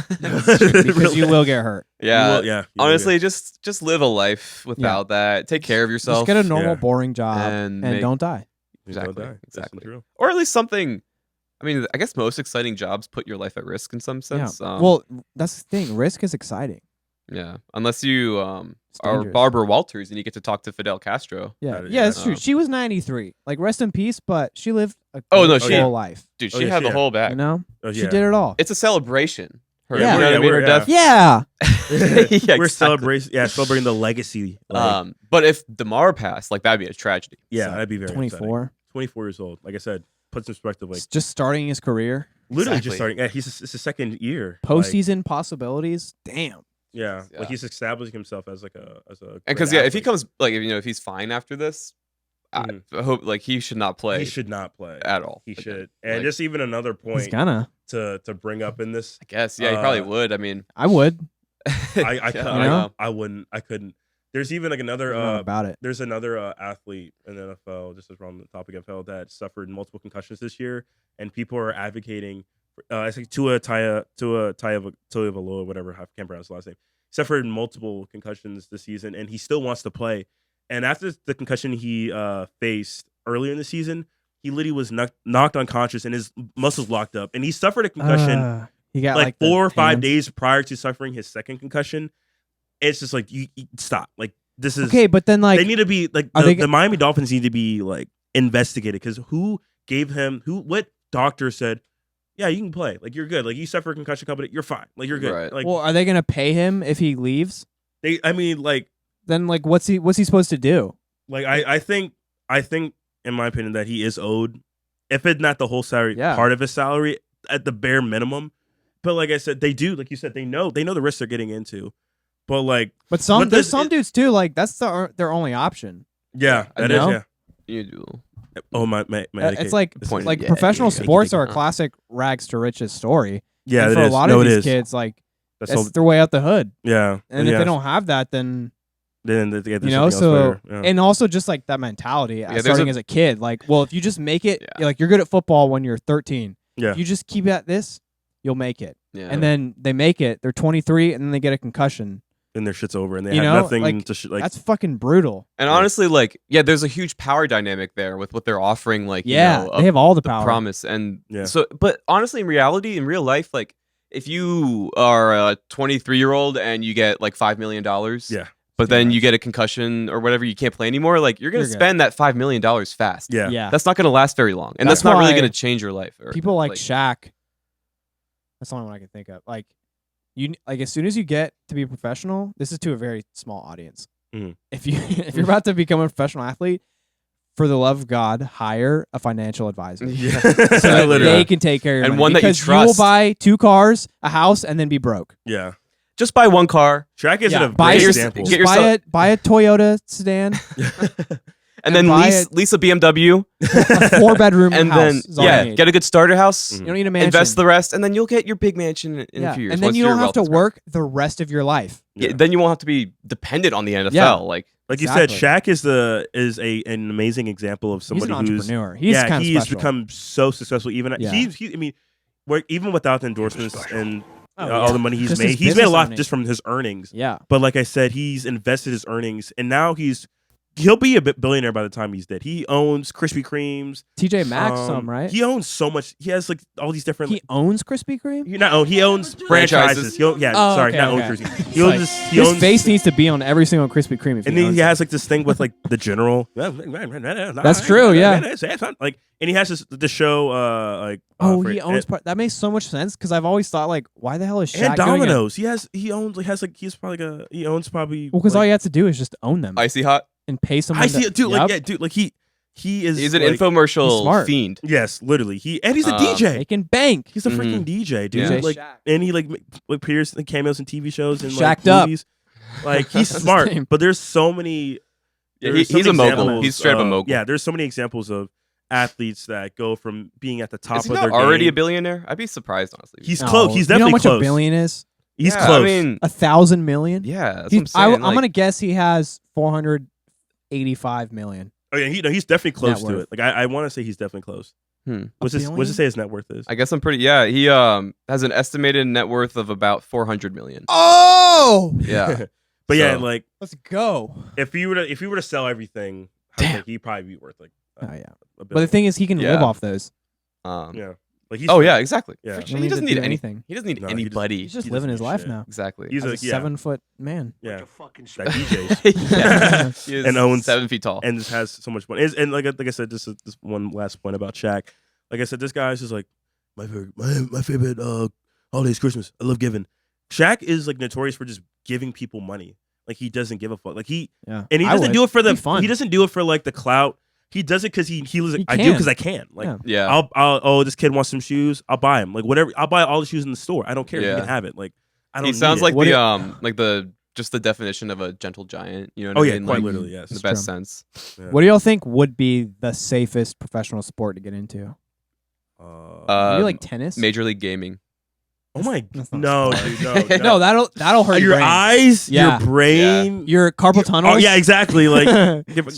Because you will get hurt. Yeah, you will honestly, just live a life without that. Take care of yourself. Just get a normal, boring job and don't die. Exactly. Or at least something. I mean, I guess most exciting jobs put your life at risk in some sense. Yeah. Well, that's the thing. Risk is exciting. Yeah, unless you are Barbara Walters and you get to talk to Fidel Castro. Yeah, that's true. She was 93. Like, rest in peace, but she lived a full life. Dude, she had the whole bag. You know, she did it all. It's a celebration. Her death. Yeah, we're celebrating the legacy. But if Damar passed, like that'd be a tragedy. Yeah, that'd be very 24. 24 years old. Like I said, puts in perspective. Like just starting his career. Literally just starting. Yeah, it's his second year. Postseason possibilities. Damn. Yeah, like he's establishing himself as a. And because if he comes if he's fine after this, I hope like he should not play. He should not play at all. He should. And just even another point. He's gonna. To bring up in this, I guess he probably would. I mean, I would. I wouldn't. I couldn't. There's even like another about it. There's another athlete in the NFL, just as we're on the topic of NFL, that suffered multiple concussions this year, and people are advocating. I think Tua Tagovailoa, whatever. I can't pronounce the last name. Suffered multiple concussions this season, and he still wants to play. And after the concussion he faced earlier in the season, he literally was knocked unconscious and his muscles locked up. And he suffered a concussion he got like 4 or 5 days prior to suffering his second concussion. It's just like, you stop. Like, this is... Okay, but then like... They need to be... Like, the Miami Dolphins need to be like investigated, because who gave him... What doctor said, yeah, you can play. Like, you're good. Like, you suffer a concussion company, you're fine. Like, you're good. Right. Like, well, are they going to pay him if he leaves? Then like, what's he supposed to do? Like, I think in my opinion that he is owed, if it's not the whole salary, part of his salary at the bare minimum. But like I said, they do, like you said, they know the risks they're getting into. But like, there's some dudes too. Like, that's their only option. Yeah, that is. Yeah, you do. Oh my! It's like professional sports are a classic rags to riches story. Yeah, and for a lot of these kids, like that's their way out the hood. Yeah, and if they don't have that, then so and also just like that mentality starting as a kid, like, well, if you just make it, like, you're good at football when you're 13. Yeah, if you just keep at this, you'll make it. Yeah. And then they make it, they're 23, and then they get a concussion. And their shit's over, and they have nothing to like. That's fucking brutal. And honestly, like, there's a huge power dynamic there with what they're offering. Like, they have all the power, promise, and so. But honestly, in reality, in real life, like, if you are a 23-year-old and you get like $5 million, but then you get a concussion or whatever, you can't play anymore. Like, you're gonna spend that $5 million fast. Yeah. That's not gonna last very long, and that's not really gonna change your life. People like Shaq. That's the only one I can think of. Like, as soon as you get to be a professional, this is to a very small audience. Mm-hmm. If you're about to become a professional athlete, for the love of God, hire a financial advisor so that they can take care of your money. One because that you trust. You will buy 2 cars, a house, and then be broke. Yeah. Just buy 1 car. Shaq isn't a great example. Buy a Toyota sedan. And then lease a BMW, a 4-bedroom and house. Then get a good starter house. You don't need a mansion. Invest the rest, and then you'll get your big mansion in a few years. And then you don't have to work the rest of your life. Yeah, then you won't have to be dependent on the NFL. Yeah. Like you said, Shaq is an amazing example of somebody who's an who's entrepreneur. He's become so successful. Even even without the endorsements and all the money he's made, he's made a lot just from his earnings. Yeah, but like I said, he's invested his earnings, and now he'll be a billionaire by the time he's dead. He owns Krispy Kremes. TJ Maxx, right? He owns so much. He has like all these different. He owns Krispy Kreme. He owns franchises. Krispy. He owns. His face needs to be on every single Krispy Kreme. And then he has like this thing with like the general. That's true. Yeah. Like, and he has the show. He owns. That makes so much sense, because I've always thought, like, why the hell is Shaq and Domino's? Doing it? He owns probably. Well, because all you have to do is just own them. Icy Hot. And pay someone. I see it, dude. Like, he is. He's an infomercial fiend. Yes, literally. And he's a DJ. Making bank. He's a freaking DJ, dude. Yeah. Like, and he appears in cameos in TV shows and Shacked movies. Like, he's smart, but there's so many. He's a mogul. He's straight up a mogul. Yeah, there's so many examples of athletes that go from being at the top of their game. Already a billionaire? I'd be surprised, honestly. He's close. He's definitely close. You know how much a billion is? He's close. I mean, 1,000 million. Yeah, that's what I'm saying. I'm gonna guess he has 485 million. Oh yeah, he's definitely close to it. Like, I want to say he's definitely close. What's it say his net worth is? I guess I'm pretty. Yeah, he has an estimated net worth of about $400 million. Oh, Yeah, but so, yeah, like let's go. If you were to sell everything, I think he'd probably be worth like. Oh yeah. But the thing is, he can live off those. Yeah. Like yeah, exactly. Yeah. He doesn't need anything. He doesn't need anybody. He's just living his life now. Exactly. He's a 7-foot man. Yeah. That DJs. He is and owns 7 feet tall. and just has so much money. And like I said, this one last point about Shaq. Like I said, this guy is just like my favorite holiday is Christmas. I love giving. Shaq is like notorious for just giving people money. Like he doesn't give a fuck. Like and he doesn't do it for he doesn't do it for like the clout. He does it because he was like, I do because I can. Like, I'll this kid wants some shoes, I'll buy him. Like whatever, I'll buy all the shoes in the store. I don't care. You can have it. Like, I don't. He sounds like the just the definition of a gentle giant. You know what I mean? Quite like, literally, yes. In the best sense. Yeah. What do y'all think would be the safest professional sport to get into? Maybe like tennis, Major League Gaming. Oh my! No, dude, no. No, that'll hurt your brain. eyes, your brain, your carpal tunnel. Oh yeah, exactly. Like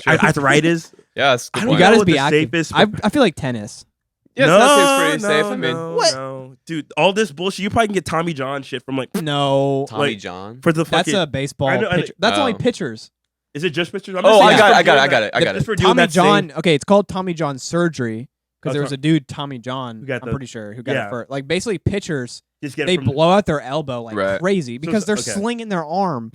arthritis. Yeah, you gotta be active. I feel like tennis. Yeah, that seems pretty safe. I mean, no, dude, all this bullshit. You probably can get Tommy John shit from like Tommy John for the fucking. That's a baseball. Pitcher. That's only pitchers. Is it just pitchers? I got it. Tommy John. Okay, it's called Tommy John surgery because there was a dude Tommy John. I'm pretty sure who got it first. Like basically pitchers. They blow out their elbow like crazy because they're slinging their arm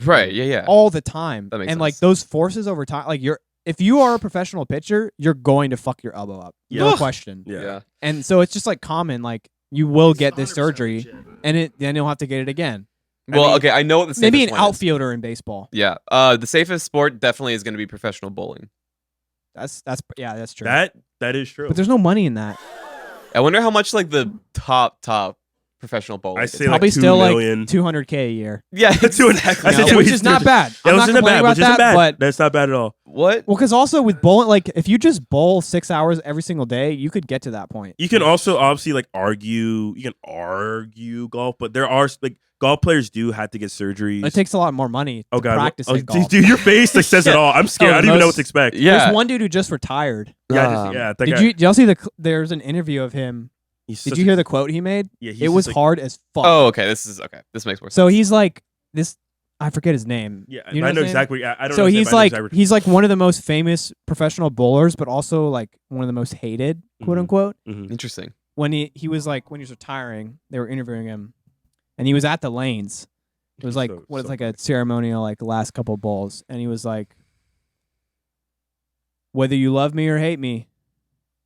all the time. That makes and sense. like those forces over time, like if you are a professional pitcher, you're going to fuck your elbow up. No question. Yeah. And so it's just like common, like you will get this surgery and then you'll have to get it again. Well, I know what the safest maybe an one outfielder in baseball. Yeah. The safest sport definitely is going to be professional bowling. That's true. That is true. But there's no money in that. I wonder how much like the top professional bowling. I say probably like 2 still million. like $200K a year. Yeah, exactly. Which is not bad. I'm not complaining about that, but that's not bad at all. What? Well, because also with bowling, like if you just bowl 6 hours every single day, you could get to that point. You can also obviously like argue. You can argue golf, but there are like golf players do have to get surgeries. It takes a lot more money to practice golf. Dude, your face like says it all. I'm scared. I don't even know what to expect. Yeah. There's one dude who just retired. Did y'all see there's an interview of him? Did you hear the quote he made? Yeah, it was hard as fuck. Oh, okay. This makes more sense. So he's like this. I forget his name. Yeah, you know I know exactly. I don't. So know he's like one of the most famous professional bowlers, but also like one of the most hated, quote unquote. Mm-hmm. Interesting. When he was retiring, they were interviewing him, and he was at the lanes. It was like like a ceremonial like last couple bowls, and he was like, "Whether you love me or hate me."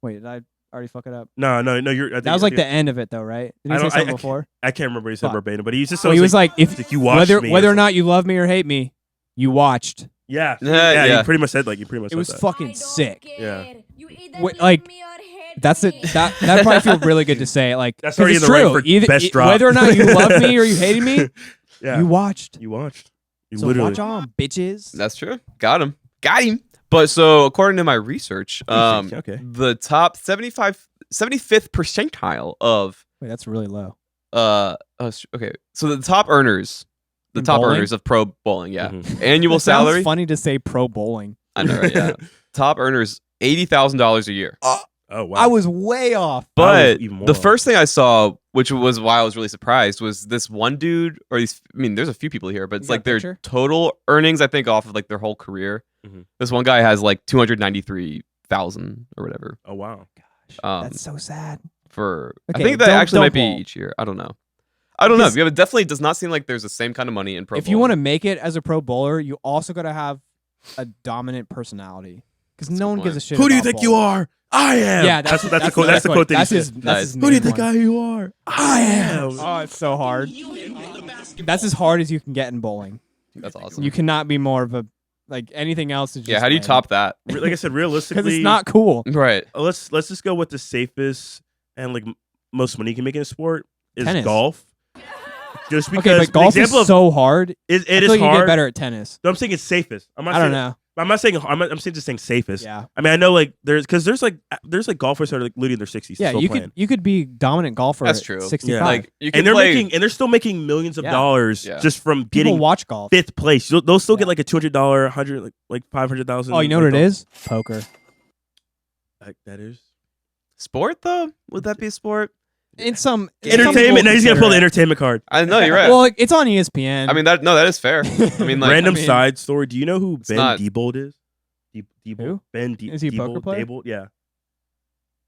Wait, did I already fuck it up? No. That was like the end of it, though, right? Did he say something before? I can't remember what he said verbatim, but he's just so he was like, "If you watched me, whether or not you love me or hate me, you watched." Yeah. Yeah. He pretty much said it was fucking sick. Yeah. Like that's it. That probably feel really good to say. Like that's already in the true. right for best drop. Whether or not you love me or you hated me, you watched. You watched. You so literally watch on, bitches. That's true. Got him. But so according to my research, the top 75th percentile of that's really low. Okay. So the top earners, earners of pro bowling, annual salary. Sounds funny to say pro bowling. I know, right? Yeah. Top earners $80,000 a year. Oh wow! I was way off. But the first thing I saw, which was why I was really surprised, was this one dude, or these. I mean, there's a few people here, but it's like their total earnings, I think, off of like their whole career. Mm-hmm. This one guy has like 293,000 or whatever. Oh wow! Gosh, that's so sad. I think that actually might be each year. I don't know. It definitely does not seem like there's the same kind of money in pro. If you want to make it as a pro bowler, you also got to have a dominant personality because no one gives a shit. Who do you think bowling. you are? I am. Yeah, that's the quote. That's his Who do you think you are? I am. Oh, it's so hard. That's as hard as you can get in bowling. That's awesome. You cannot be more of a like anything else. Is just how do you top that? Like I said, realistically, because it's not cool. Right. Let's just go with the safest and like most money you can make in a sport is tennis. Golf. Just because but golf is so hard. It is hard. You get hard. better at tennis. No, I'm saying it's safest. I don't know. I'm not saying I'm saying just saying safest. Yeah. I mean, I know like there's like golfers that are like literally in their 60s. Yeah, you could be dominant golfer. That's at true. 65. Yeah. Like you can they're still making millions of dollars just from getting people watch golf. 5th place. They'll still get like a $200, $100 like 500,000. Oh, you know what it is? Poker. Like that is. Sport though? Would that be a sport? In some Entertainment. Now he's gonna pull the entertainment card. I know you're right. Well, it's on ESPN. I mean that is fair. I mean, like, Random side story. Do you know who Ben not- Diebold is? Who? Is he a poker player? Diebold? Yeah.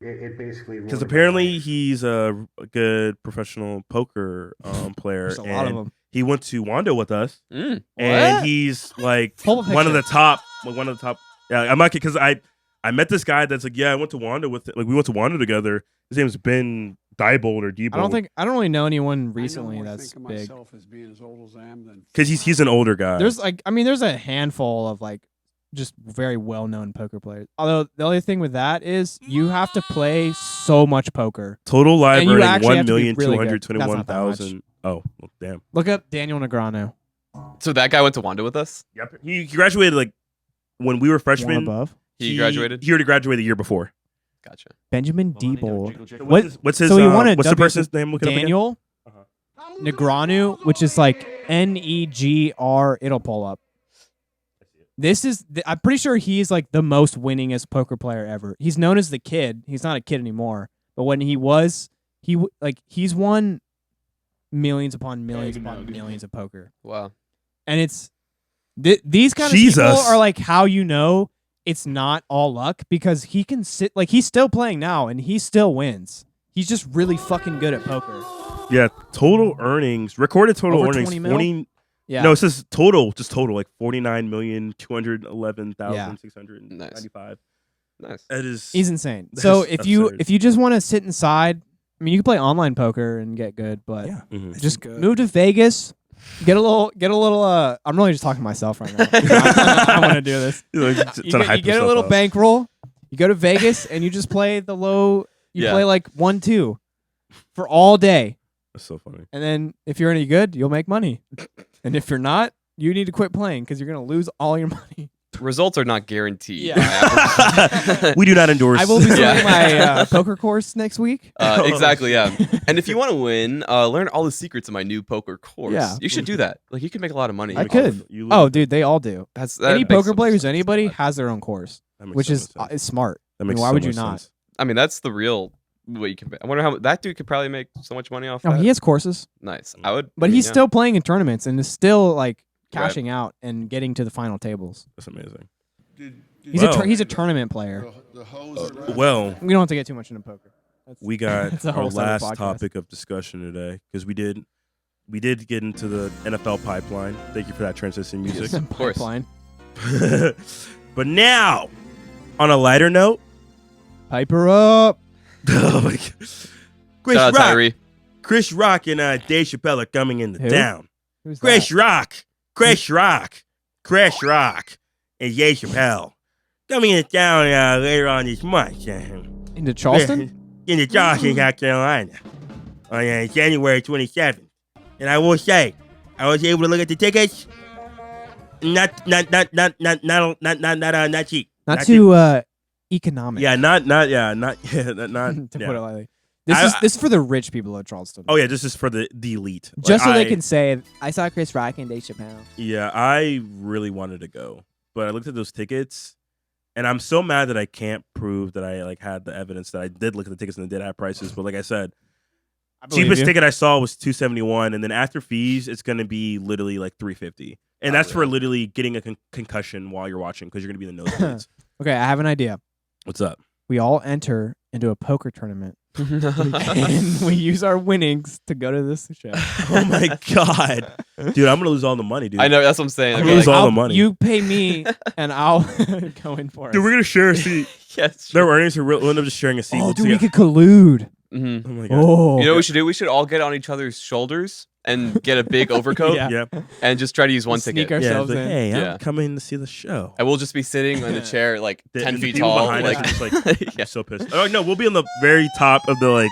It basically Because apparently he's a good professional poker player. There's a lot of and them. He went to Wando with us, Mm. and What? he's like Pull a one of the picture. top. Yeah, I'm not because I met this guy that's like, yeah, I went to Wando with we went to Wando together. His name's Ben Diebold or Diebold. I don't really know anyone recently that's big. Because he's an older guy. There's there's a handful of like just very well known poker players. Although the only thing with that is you have to play so much poker. Total live and you earning actually have to be really good. 1,221,000. Oh, well, damn. Look up Daniel Negreanu. So that guy went to Wanda with us. Yep. He graduated like when we were One freshmen. above. He graduated. He already graduated the year before. Gotcha. Benjamin Diebold. What's his? So he won a what's the W- person's name? Look it up again. Daniel Negreanu, which is like Negr. It'll pull up. This is. I'm pretty sure he's like the most winningest poker player ever. He's known as the Kid. He's not a kid anymore. But when he was, he's won millions upon millions upon millions of poker. Wow. And it's these kind of Jesus. people are like how you know it's not all luck because he can sit like he's still playing now and he still wins. He's just really fucking good at poker. Yeah, total earnings, recorded total Over earnings, 20 mil? 40. Yeah. No, it says total, just total, like 49,211,695. Nice. That is. He's insane. That's So absurd. if you just want to sit inside, I mean you can play online poker and get good, but Yeah. Mhm. just move to Vegas. Get a little. I'm really just talking to myself right now. I want to do this. Like, You get a little bankroll. You go to Vegas and you just play the low. You Yeah. play like 1-2 for all day, That's so funny. and then if you're any good, you'll make money. And if you're not, you need to quit playing because you're gonna lose all your money. Results are not guaranteed. Yeah. We do not endorse. I will be starting Yeah. my poker course next week. Exactly, yeah. And if you want to win, learn all the secrets of my new poker course. Yeah. You should do that. Like, you can make a lot of money. I could. Oh, dude, they all do. That Any makes poker so much players, sense. anybody has their own course, That makes which so is much sense. smart. That I mean, makes why so would you much not? sense. I mean, that's the real way you can. I wonder how that dude could probably make so much money off No, that. he has courses, Nice. I would. but I mean, he's yeah. still playing in tournaments and is still like Right. cashing out and getting to the final tables. That's amazing. He's Well- he's a tournament player. Well, We don't have to get too much into poker. That's, we got It's a our whole separate last podcast. topic of discussion today because we did get into the NFL pipeline. Thank you for that transition music. some course. pipeline. But now, on a lighter note, Piper up. oh my God. Chris Shout out Rock, Tyree. Chris Rock and Dave Chappelle are coming into Who? town. Who's Chris that? Rock, Chris Rock, and Dave Chappelle coming into town later on this month. Into Charleston? In the Charleston, South Carolina, on January 27th. And I will say, I was able to look at the tickets. Not cheap. Not cheap. too economic. Yeah, not to yeah. put it lightly. This is for the rich people of Charleston. Oh yeah, this is for the elite. Just so Like, they can say, I saw Chris Rock and Dave Chappelle. Yeah, I really wanted to go, but I looked at those tickets, and I'm so mad that I can't prove that I had the evidence that I did look at the tickets and they did have prices. But like I said, cheapest ticket I saw was $271, and then after fees, it's gonna be literally like $350, and that's for literally getting a concussion while you're watching because you're gonna be in the nosebleeds. Okay, I have an idea. What's up? We all enter into a poker tournament and we use our winnings to go to this show. Oh my god, dude, I'm gonna lose all the money, dude. I know. That's what I'm saying. I'm I gonna mean, lose like, all the money. You pay me and I'll go in for it. Dude, we're gonna share a seat. yes. Their earnings are real. We'll end up just sharing a seat. Oh, dude, we could collude. Mhm. Oh my god. Oh. You know what we should do? We should all get on each other's shoulders and get a big overcoat Yeah. Yeah. and just try to use one Sneak ticket. Yeah, ourselves it's like, in. hey, Yeah. I'm coming to see the show. And we'll just be sitting in the chair like 10 The feet people tall. behind us Like, are just like yeah. so pissed. Oh no, we'll be on the very top of the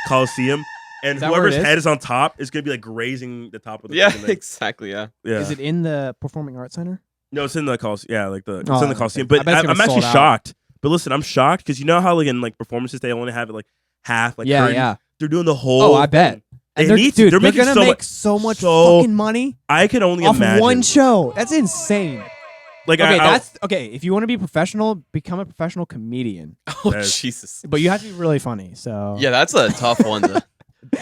Coliseum, and Is that where whoever's it is? head is on top is gonna be like grazing the top of the Yeah, fucking thing. exactly. Yeah. Yeah. Is it in the Performing Arts Center? No, it's in the Coliseum. Yeah, like it's Oh, in the Coliseum. okay. I But bet it's gonna I'm actually sold out. shocked. But listen, I'm shocked because you know how in performances they only have it half Yeah, curtain? yeah. They're doing the whole. Oh, I bet. thing. And They they're, need to. dude, They're they're making gonna so make much. so much so- fucking money I can only off imagine. one show. That's insane. Like, Okay, I that's okay. If you want to be professional, become a professional comedian. Oh That's- Jesus. But you have to be really funny. So Yeah, that's a tough one.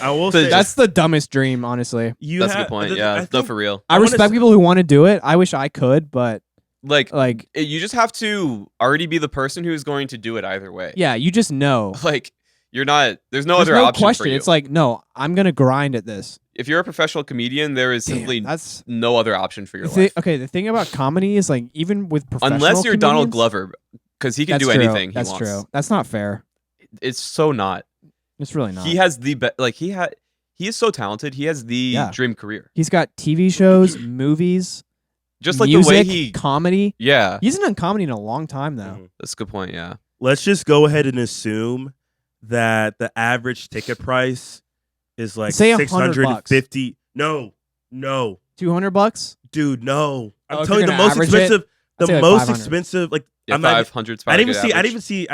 I will say that's the dumbest dream, honestly. That's a good point. I Yeah, no, think- for real. I wanna respect s- people who want to do it. I wish I could, but Like, like, you just have to already be the person who's going to do it either way. yeah, you just know. Like, you're not. There's no There's other no option question. for you. It's like, no, I'm gonna grind at this. If you're a professional comedian, there is Damn, simply that's no other option for your the life. okay. The thing about comedy is like, even with professional Unless you're Donald comedians- Glover, because he can That's do true. anything he That's wants. true. That's not fair. It's so not. It's really not. He has the best. Like he is so talented. He has the Yeah. dream career. He's got TV shows, movies, Just like music, the way he. comedy. Yeah, He hasn't done comedy in a long time though. Mhm. that's a good point. Yeah. Let's just go ahead and assume that the average ticket price is like Say $100 $650. No, 200 $200. dude, no. Oh, I'm if telling you, you're the gonna most average it, expensive, I'd say like most 500. expensive. Like Yeah, I'm not. 500. I didn't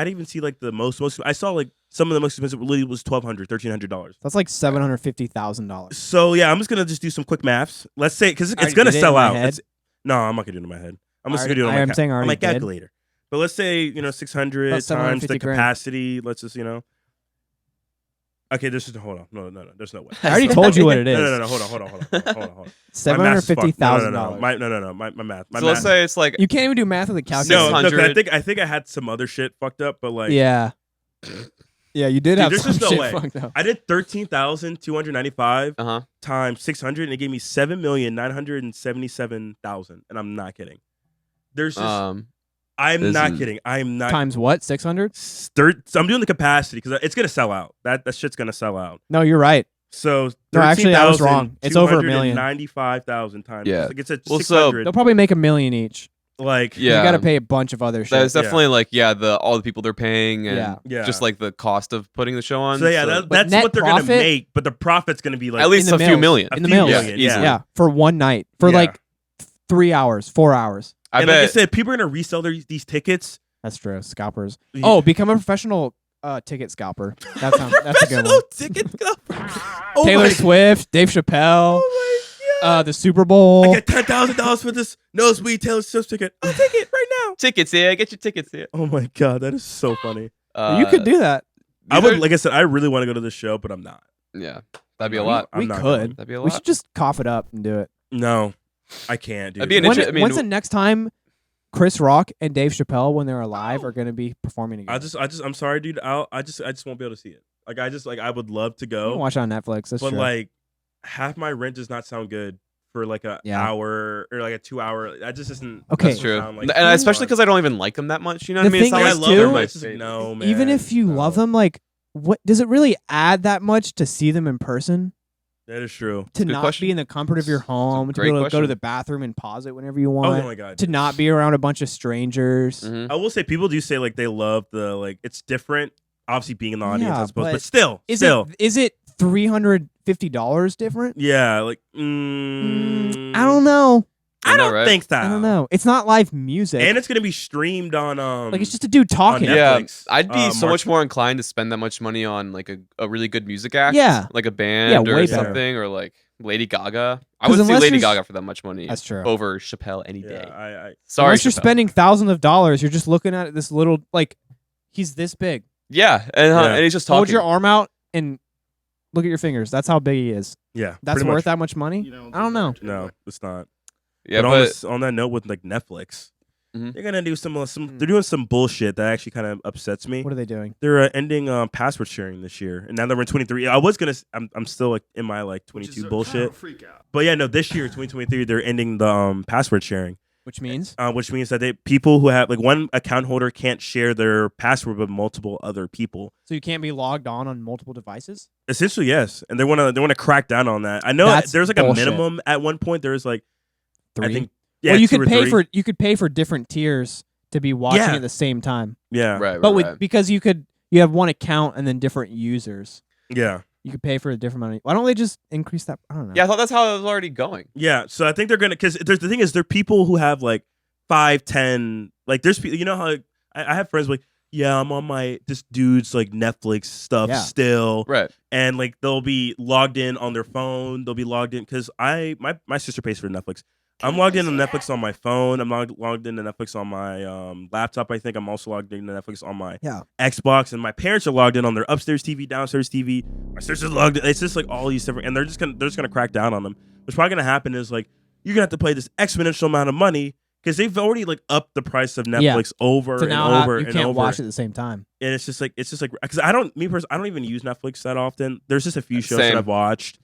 even see like the most. I saw like some of the most expensive literally was $1,200, $1,300. That's like $750,000. So yeah, I'm just gonna just do some quick maths. Let's say because it's already gonna did it in sell my out. head. No, I'm not gonna do it in my head. I'm just I gonna do it on already- my, I'm saying I on my already did. calculator. But let's say 600 About times 750 the grand. capacity. Let's just Okay, this is hold on. No, there's no way. I already told you what it is. No. Hold on. $750,000. My math. So let's say it's like You can't even do math with a calculator. No, look, 600. I think I had some other shit fucked up, but like Yeah. Yeah, you did Dude, have there's some just no shit way. fucked up. I did 13,295 uh-huh. times 600, and it gave me 7,977,000, and I'm not kidding. There's just I'm this not is- kidding. I'm not. Times what? 600? So I'm doing the capacity because it's gonna sell out. That shit's gonna sell out. No, you're right. So No, actually, I was wrong. It's over $1 million. 95,000 times. Yeah. Like it's a Well, so- 600. They'll probably make $1 million each. like Yeah. You got to pay a bunch of other shit. That's definitely like all the people they're paying and Yeah. Yeah. just like the cost of putting the show on. So yeah, But that's net what they're gonna profit- make, but the profit's gonna be like at least in a the few mills. million. a in the few mills. million, easily. Yeah, for one night. For Yeah. like 3 hours, 4 hours. I and bet. like I said, people are gonna resell these tickets. That's true. Scalpers. Yeah. Oh, become a professional ticket scalper. That's a good one. ticket oh Taylor my, Swift, Dave Chappelle, oh my god! the Super Bowl. I get $10,000 for this nosebleed Taylor Swift ticket. I'll take it right now. tickets here. Get your tickets here. Oh my god, that is so funny. You could do that. I these would, are- like I said, I really want to go to this show, but I'm not. Yeah, that'd be a lot. I'm We not could. going. That'd be a We lot. should just cough it up and do it. No, I can't, dude. That'd be an When, inter- I mean, when's the next time Chris Rock and Dave Chappelle, when they're alive, are going to be performing together? I'm sorry, dude. I just won't be able to see it. Like I would love to You can go, watch it on Netflix. That's but true. like half my rent does not sound good for like a Yeah. hour or like a 2 hour. That just isn't. Okay. That's true. Sound like and especially fun. because I don't even like them that much. You know what The I mean? It's thing not I is, like love too- them, my but it's just, favorite. no, man. even if you no. love them, like, what does it really add that much to see them in person? that is true. To a good not question. be in the comfort of your home, to be great able to go to question. the bathroom and pause it whenever you Oh want, my god. to not be around a bunch of strangers. Mhm. I will say people do say like they love the like it's different. Obviously being in the audience, Yeah, I suppose, but but still, Is still, it $350 different? yeah. Like I don't know. I don't right? think so. I don't know. It's not live music. And it's gonna be streamed on like it's just a dude talking. on Yeah, Netflix, I'd be so March- much more inclined to spend that much money on like a really good music act. Yeah. Like a band Yeah, or way better. something, or like Lady Gaga. I 'Cause would see unless Lady you're- Gaga for that much money That's true. over Chappelle any day. Yeah, I Sorry, Unless you're Chappelle. spending thousands of dollars, you're just looking at this little like he's this big. Yeah, and, Yeah. and he's just Hold talking. your arm out and look at your fingers. That's how big he is. yeah. That's pretty worth much. that much money? I don't know. No, it's not. yeah, but but on that note, with like Netflix, Mhm. they're gonna do some. They're doing some bullshit that actually kind of upsets me. What are they doing? They're ending password sharing this year, and now that we're in 23. I was gonna. I'm still like in my like 22 bullshit. But yeah, no, this year 2023, they're ending the password sharing, Which means which means that people who have like one account holder can't share their password with multiple other people. so you can't be logged on multiple devices? Essentially, yes, and they want to crack down on that. I know That's there's like bullshit. a minimum at one point. There's like 3. I think yeah, well, you 2 could or pay 3. for different tiers to be watching Yeah. at the same time. yeah, right, But right. because you have one account and then different users. yeah. You could pay for a different money. Why don't they just increase that? I don't know. Yeah, I thought that's how it was already going. Yeah, so I think they're gonna because there's the thing is there are people who have like 5, 10 like there's you know how like, I have friends like yeah I'm on this dude's like Netflix stuff Yeah. still Right. and like they'll be logged in on their phone they'll be logged in because my sister pays for Netflix I'm logged into Netflix on my phone. I'm logged into Netflix on my laptop. I think I'm also logged into Netflix on my Xbox, and my parents are logged in on their upstairs TV, downstairs TV. My sister's logged in. It's just like all these different, and they're just gonna crack down on them. What's probably gonna happen is like you're gonna have to pay this exponential amount of money because they've already like upped the price of Netflix over so and now over you and can't over. watch it at the same time. And it's just like because I don't even use Netflix that often. There's just a few shows Same. that I've watched.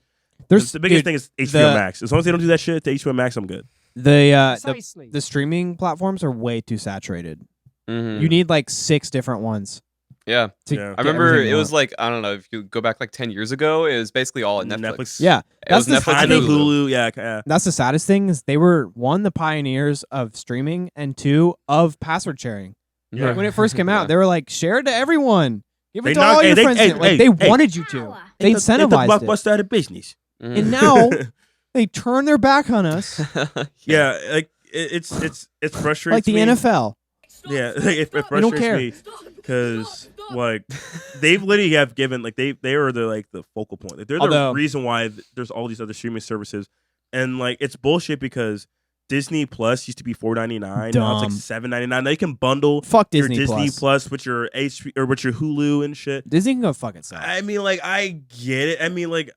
There's The biggest thing is HBO Max. As long as they don't do that shit to HBO Max, I'm good. The streaming platforms are way too saturated. Mm-hmm. You need like 6 different ones. Yeah. Yeah. I remember it was like, I don't know, if you go back like 10 years ago, it was basically all at Netflix. Yeah. It was Netflix I and know Hulu. Hulu. Yeah. That's the saddest thing is they were, 1, the pioneers of streaming, and 2, of password sharing. Yeah. When it first came out, they were like, share it to everyone. Give it They to knocked- all your hey, friends. hey, They hey, wanted you to. They incentivized it. Blockbuster out of business. And now they turn their back on us Yeah, like it's frustrating. like the NFL. Yeah, it don't frustrates care. me because like they've literally have given like they are the focal point. Like, they're the reason why there's all these other streaming services, and like it's bullshit because Disney Plus used to be $4.99. Now it's like $7.99. Now you can bundle Fuck your Disney Disney Plus with your HP or with your Hulu and shit. Disney can go fuck itself. I mean, like I get it. I mean, like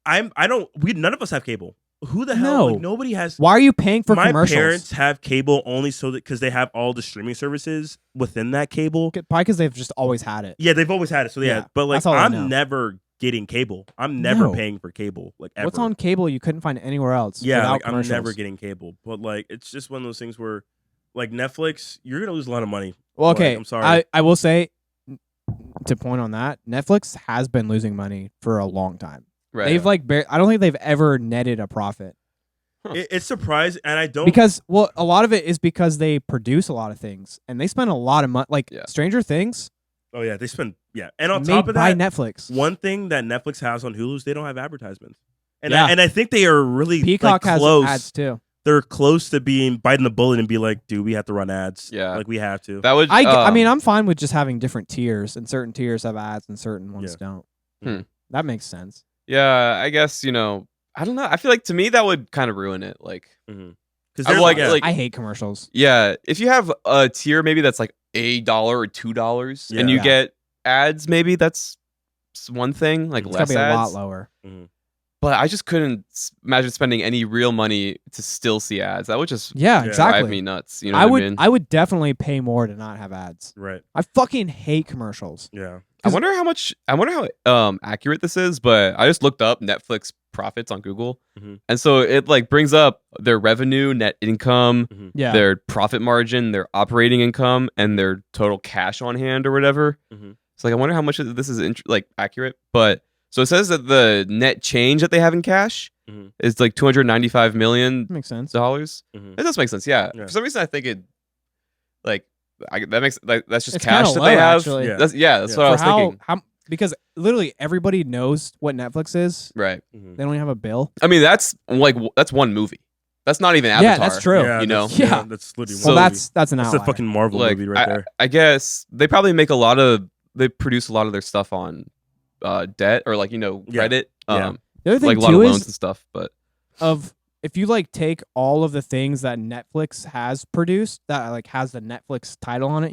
none of us have cable. Who the hell? No. Like, nobody has. Why are you paying for My commercials? parents have cable only so that because they have all the streaming services within that cable. Probably because they've just always had it. Yeah, they've always had it. So yeah, but like that's all I know. I'm never getting cable. I'm never No. paying for cable. Like ever. What's on cable you couldn't find anywhere else? Yeah, without like I'm commercials? never getting cable. But like it's just one of those things where, like Netflix, you're gonna lose a lot of money. Well, okay, Like, I'm sorry. I will say, to point on that, Netflix has been losing money for a long time. Right. They've like, I don't think they've ever netted a profit. It's surprising, and I don't Because, well, a lot of it is because they produce a lot of things and they spend a lot of money. Like Stranger Things. Oh yeah, they spend and on made top of by that, Netflix. one thing that Netflix has on Hulu is they don't have advertisements, and Yeah. I think they are really Peacock like, has close. ads too. They're close to biting the bullet and be like, dude, we have to run ads. Yeah. Like we have to. That would. I mean, I'm fine with just having different tiers, and certain tiers have ads and certain ones don't. That makes sense. Yeah, I guess I don't know. I feel like to me that would kind of ruin it. Like, because I like, I hate commercials. Yeah, if you have a tier maybe that's like $1 or $2, and you get ads, maybe that's one thing. Like It's less gotta be ads. a lot lower. But I just couldn't imagine spending any real money to still see ads. That would just exactly. drive me nuts. You know I what would I mean? I would definitely pay more to not have ads. Right. I fucking hate commercials. Yeah. I wonder how accurate this is, but I just looked up Netflix profits on Google, and so it like brings up their revenue, net income, their profit margin, their operating income, and their total cash on hand or whatever. So like, I wonder how much of this is like accurate. But so it says that the net change that they have in cash is like $295 million. Makes sense. It does make sense. Yeah. For some reason, I think it like. That makes that's just It's cash kinda that they low, have. actually. That's what I was thinking. Because literally everybody knows what Netflix is. Right. They don't even have a bill. I mean, that's one movie. That's not even Avatar. Yeah, that's true. You know. That's literally Well, one that's an movie. outlier. That's a fucking Marvel movie right there. I guess they probably make they produce a lot of their stuff on debt or like Reddit. The other thing like a lot too of loans is and stuff. But if you like take all of the things that Netflix has produced that like has the Netflix title on it,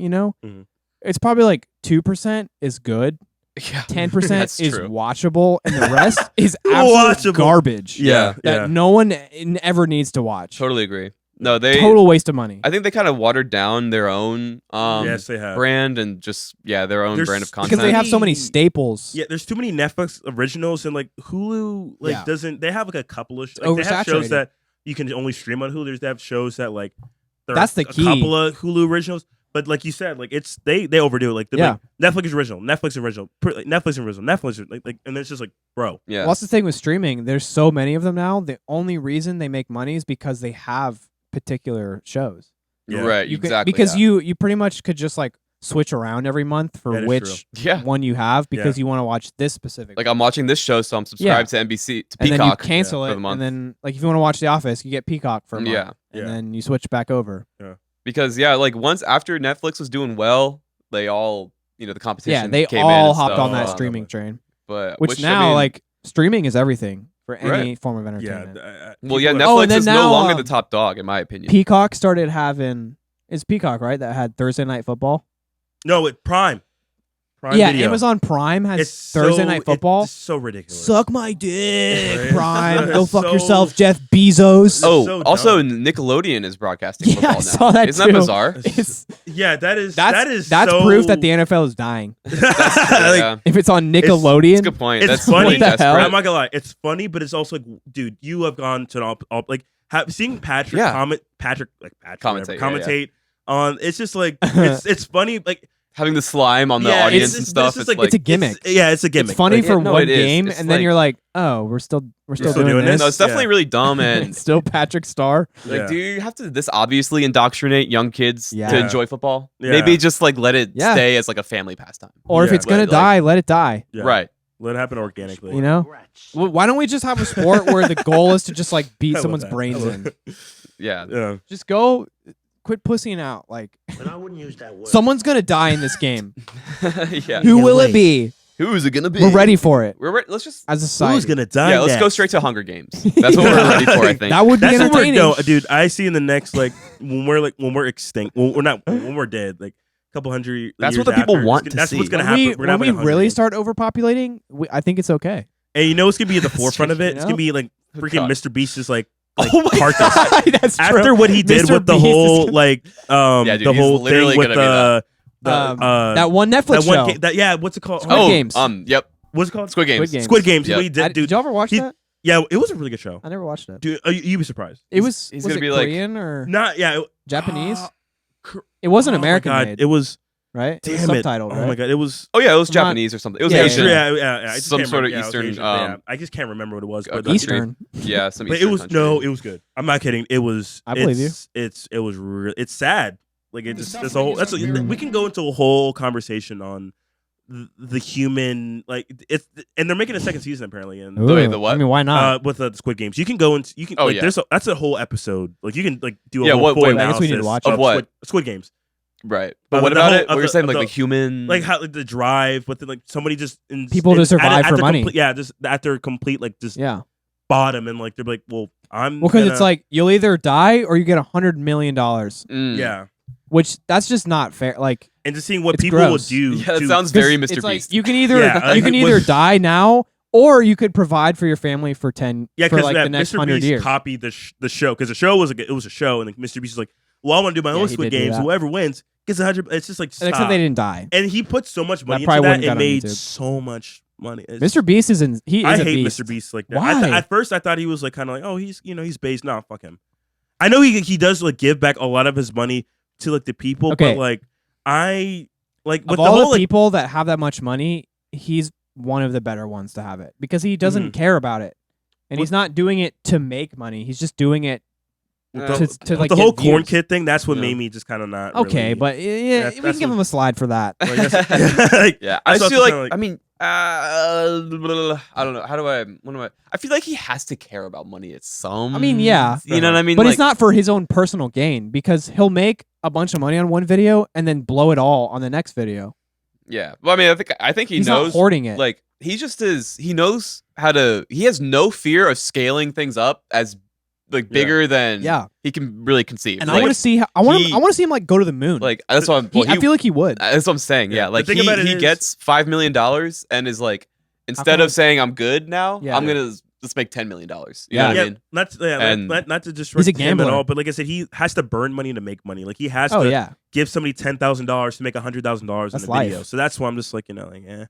it's probably like 2% is good. Yeah, 10% is true. watchable, and the rest is absolute garbage. Yeah, that no one ever needs to watch. Totally agree. No, they total waste of money. I think they kind of watered down their own yes, they have. brand and just their own brand of content because they have so many staples. Yeah, there's too many Netflix originals, and like Hulu doesn't. They have like a couple of they have shows that you can only stream on Hulu. They have shows that like that's the key. A couple of Hulu originals. But like you said, like it's they overdo it. Like, like Netflix original, Netflix original, like, and it's just like, bro. Yeah. Well, that's the thing with streaming. There's so many of them now. The only reason they make money is because they have particular shows. Yeah. Right. Exactly. Because you pretty much could just like switch around every month for which one you have because you want to watch this specific. Like I'm watching this show, so I'm subscribed to NBC to Peacock. And then you cancel it, for the month. and then like if you want to watch The Office, you get Peacock for a month. Yeah. And then you switch back over. Yeah. Because like once after Netflix was doing well, they all the competition. Yeah, they came all in hopped and on that stuff. streaming train. But which now like streaming is everything for any form of entertainment. Well, yeah, people Netflix and then is now, no longer the top dog, in my opinion. Peacock started having. It's Peacock, right? That had Thursday Night Football. No, it Prime. Prime Yeah, Video. Amazon Prime has It's Thursday Night Football. It's so ridiculous. Suck my dick, Right? Prime. It's Go fuck so- yourself, Jeff Bezos. Oh, so also dumb. Nickelodeon is broadcasting Yeah, football I now. saw that Isn't too. that bizarre? It's, Yeah, that's that's so... proof that the NFL is dying. Like, like, If it's on that's Nickelodeon, a good point. it's That's funny. really What the hell? desperate. I'm not gonna lie, it's funny, but it's also like, dude, you have gone to all like seeing Patrick Yeah. commentate on. It's just like it's funny. Like Having the slime on the Yeah, audience it's and just- stuff. it's just like- it's a gimmick. it's a gimmick. It's funny Like, for no, one it is. game, It's and then like- you're like, oh, we're still still doing doing this. this? no, it's definitely really dumb and It's still Patrick Star. like, Yeah. do you have to this obviously indoctrinate young kids Yeah. to enjoy football? Yeah. Maybe just like let it Yeah. stay as like a family pastime. Or if Yeah. it's gonna Like- die, let it die. yeah. Right. Let it happen organically. You know? Why don't we just have a sport where the goal is to just like I beat love someone's that. brains I love in? it. Yeah. Yeah. Just go, quit pussying out. Like And I wouldn't use that word. someone's gonna die in this game. Yeah. Who will it be? Who is it gonna be? We're ready for it We're ready. Let's just as a society. Who's gonna die? yeah. Let's go next? straight to Hunger Games. That's what we're ready for. I think. That would be That's what we're entertaining. no, dude. I see in the next when we're extinct. When we're dead. Like a couple hundred. That's years what the people after, want it's- to That's what's see. gonna When happen. we, We're gonna when have we like 100 really years. start overpopulating, I think it's okay. And you know what's gonna be at the forefront of it? You It's know? gonna be like freaking God. Mr. Beast is like Oh my carcass. That's After true. what he did Mr. with the Beast is whole gonna- like Yeah, dude, the he's whole literally thing with gonna be that one Netflix show. what's it called? Squid Games. Yep. What's it called? Squid Games. Squid Games. Squid Games. Yep. What he did, dude. Did you ever watch he- that? Yeah, it was a really good show. I never watched it. Dude, you'd be surprised. It was. he's was gonna it be like- Korean or Not yeah. Japanese? Cr- It wasn't oh my American God, made, It was right? It was damn it. subtitled, Oh right? my God, it was. Oh yeah, it was I'm not- Japanese or something. It was Yeah, Asian. Yeah. I just Some can't sort of remember. Yeah, it was Eastern, Asian, yeah. I just can't remember what it was. But Eastern. Yeah, some But Eastern it was country. no, it was good. I'm not kidding. It was. I believe you. It was real. It's sad. Like it just. That's a whole. We can go into a whole conversation on the human it's and they're making a second season apparently and Wait, the Ooh, what? I mean, why not? with the Squid Games you can go into Oh, like yeah. that's a whole episode like you can like do a Yeah, whole what- full wait, I guess we need to analysis watch it. Of what? Squid Games Right. But Of what the about whole- it? What of you're the- saying, of like the- the human, like how like the drive with like somebody just People to survive for money. just at their complete like just Yeah. bottom and like they're like well Well, because it's like you'll either die or you get $100 million, Mm. yeah which that's just not fair. Like and just seeing what It's people gross. will do Yeah, that to- sounds very 'cause Mr. it's like Beast. you can either Yeah, you can it either was- die now or you could provide for your family for 10 Yeah, for because like the next Mr. 100 Beast years. copied the show because the show was it was a show, and like, Mr. Beast is like, well, I want to do my Yeah, own he Squid did do Games. that. Whoever wins gets 100. It's just like stop. Except they didn't die. And he put so much money probably into that. wouldn't It got on made YouTube. so much money. It's- Mr. Beast is I a hate beast. Mr. Beast like that. Why? At first, I thought he was like kind of like, oh, he's based. No, fuck him. I know he does like give back a lot of his money to like the people, Okay. but like I like with Of the all whole the like people that have that much money, he's one of the better ones to have it because he doesn't Mhm. care about it, and he's not doing it to make money. He's just doing it with Uh, to with like the get whole corn views. kid thing. That's what Yeah. made me just kind of not Okay, really, but yeah, we that's can give what- him a slide for that. like, that's- like, Yeah, I that's just feel also like, kinda I mean, I don't know. What do I? I feel like he has to care about money at some. I mean, yeah. You know what I mean? But like, it's not for his own personal gain because he'll make a bunch of money on one video and then blow it all on the next video. Yeah. Well, I mean, I think he He's knows. not hoarding it. Like he just is. He knows how to. He has no fear of scaling things up as like bigger than Yeah. he can really conceive. And like, I want to see how I want he- I want to see him like go to the moon. like that's what I'm. He- Well, I feel like he would. that's what I'm saying. Yeah, The like thing he about it is- gets $5 million and is like, instead come of saying I'm good now, Yeah. I'm gonna just make $10 million. You know Yeah. what yeah, I mean? And- not to disrespect He's a him at gambler. all, but like I said, he has to burn money to make money. Like he has Oh to yeah. give somebody $10,000 to make $100,000 in That's a video. life. So that's why I'm just like like eh.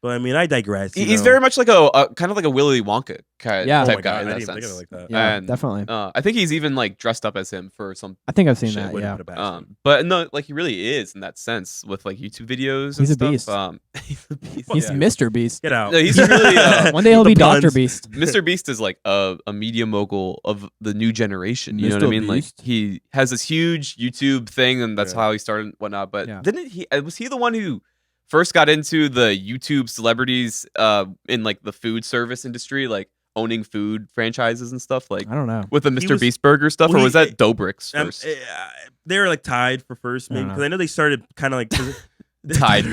But I mean, I digress. you He's know. very much like a kind of like a Willy Wonka kind Yeah. Oh type my guy God, in I that didn't even sense. think of it like that. Yeah, And, definitely. I think he's even like dressed up as him for some I think I've seen Shit, that. wouldn't Yeah. put it past him. but no, like he really is in that sense with like YouTube videos. He's a and beast. stuff. He's a beast. He's yeah. Mr. Beast. Get out. No, he's really One day he'll The be Dr. puns. Beast. Mr. Beast is like a media mogul of the new generation. You know what I Mr. mean? Like Beast? he has this huge YouTube thing, and that's Yeah. how he started and whatnot. But Yeah. didn't he? Was he the one who first got into the YouTube celebrities in like the food service industry, like owning food franchises and stuff, like I don't know. with the He Mr. was- Beast burger stuff, well, or was he- that Dobrik's first? They were like tied for first, I maybe don't because know. I know they started kind of like. 'cause Tied.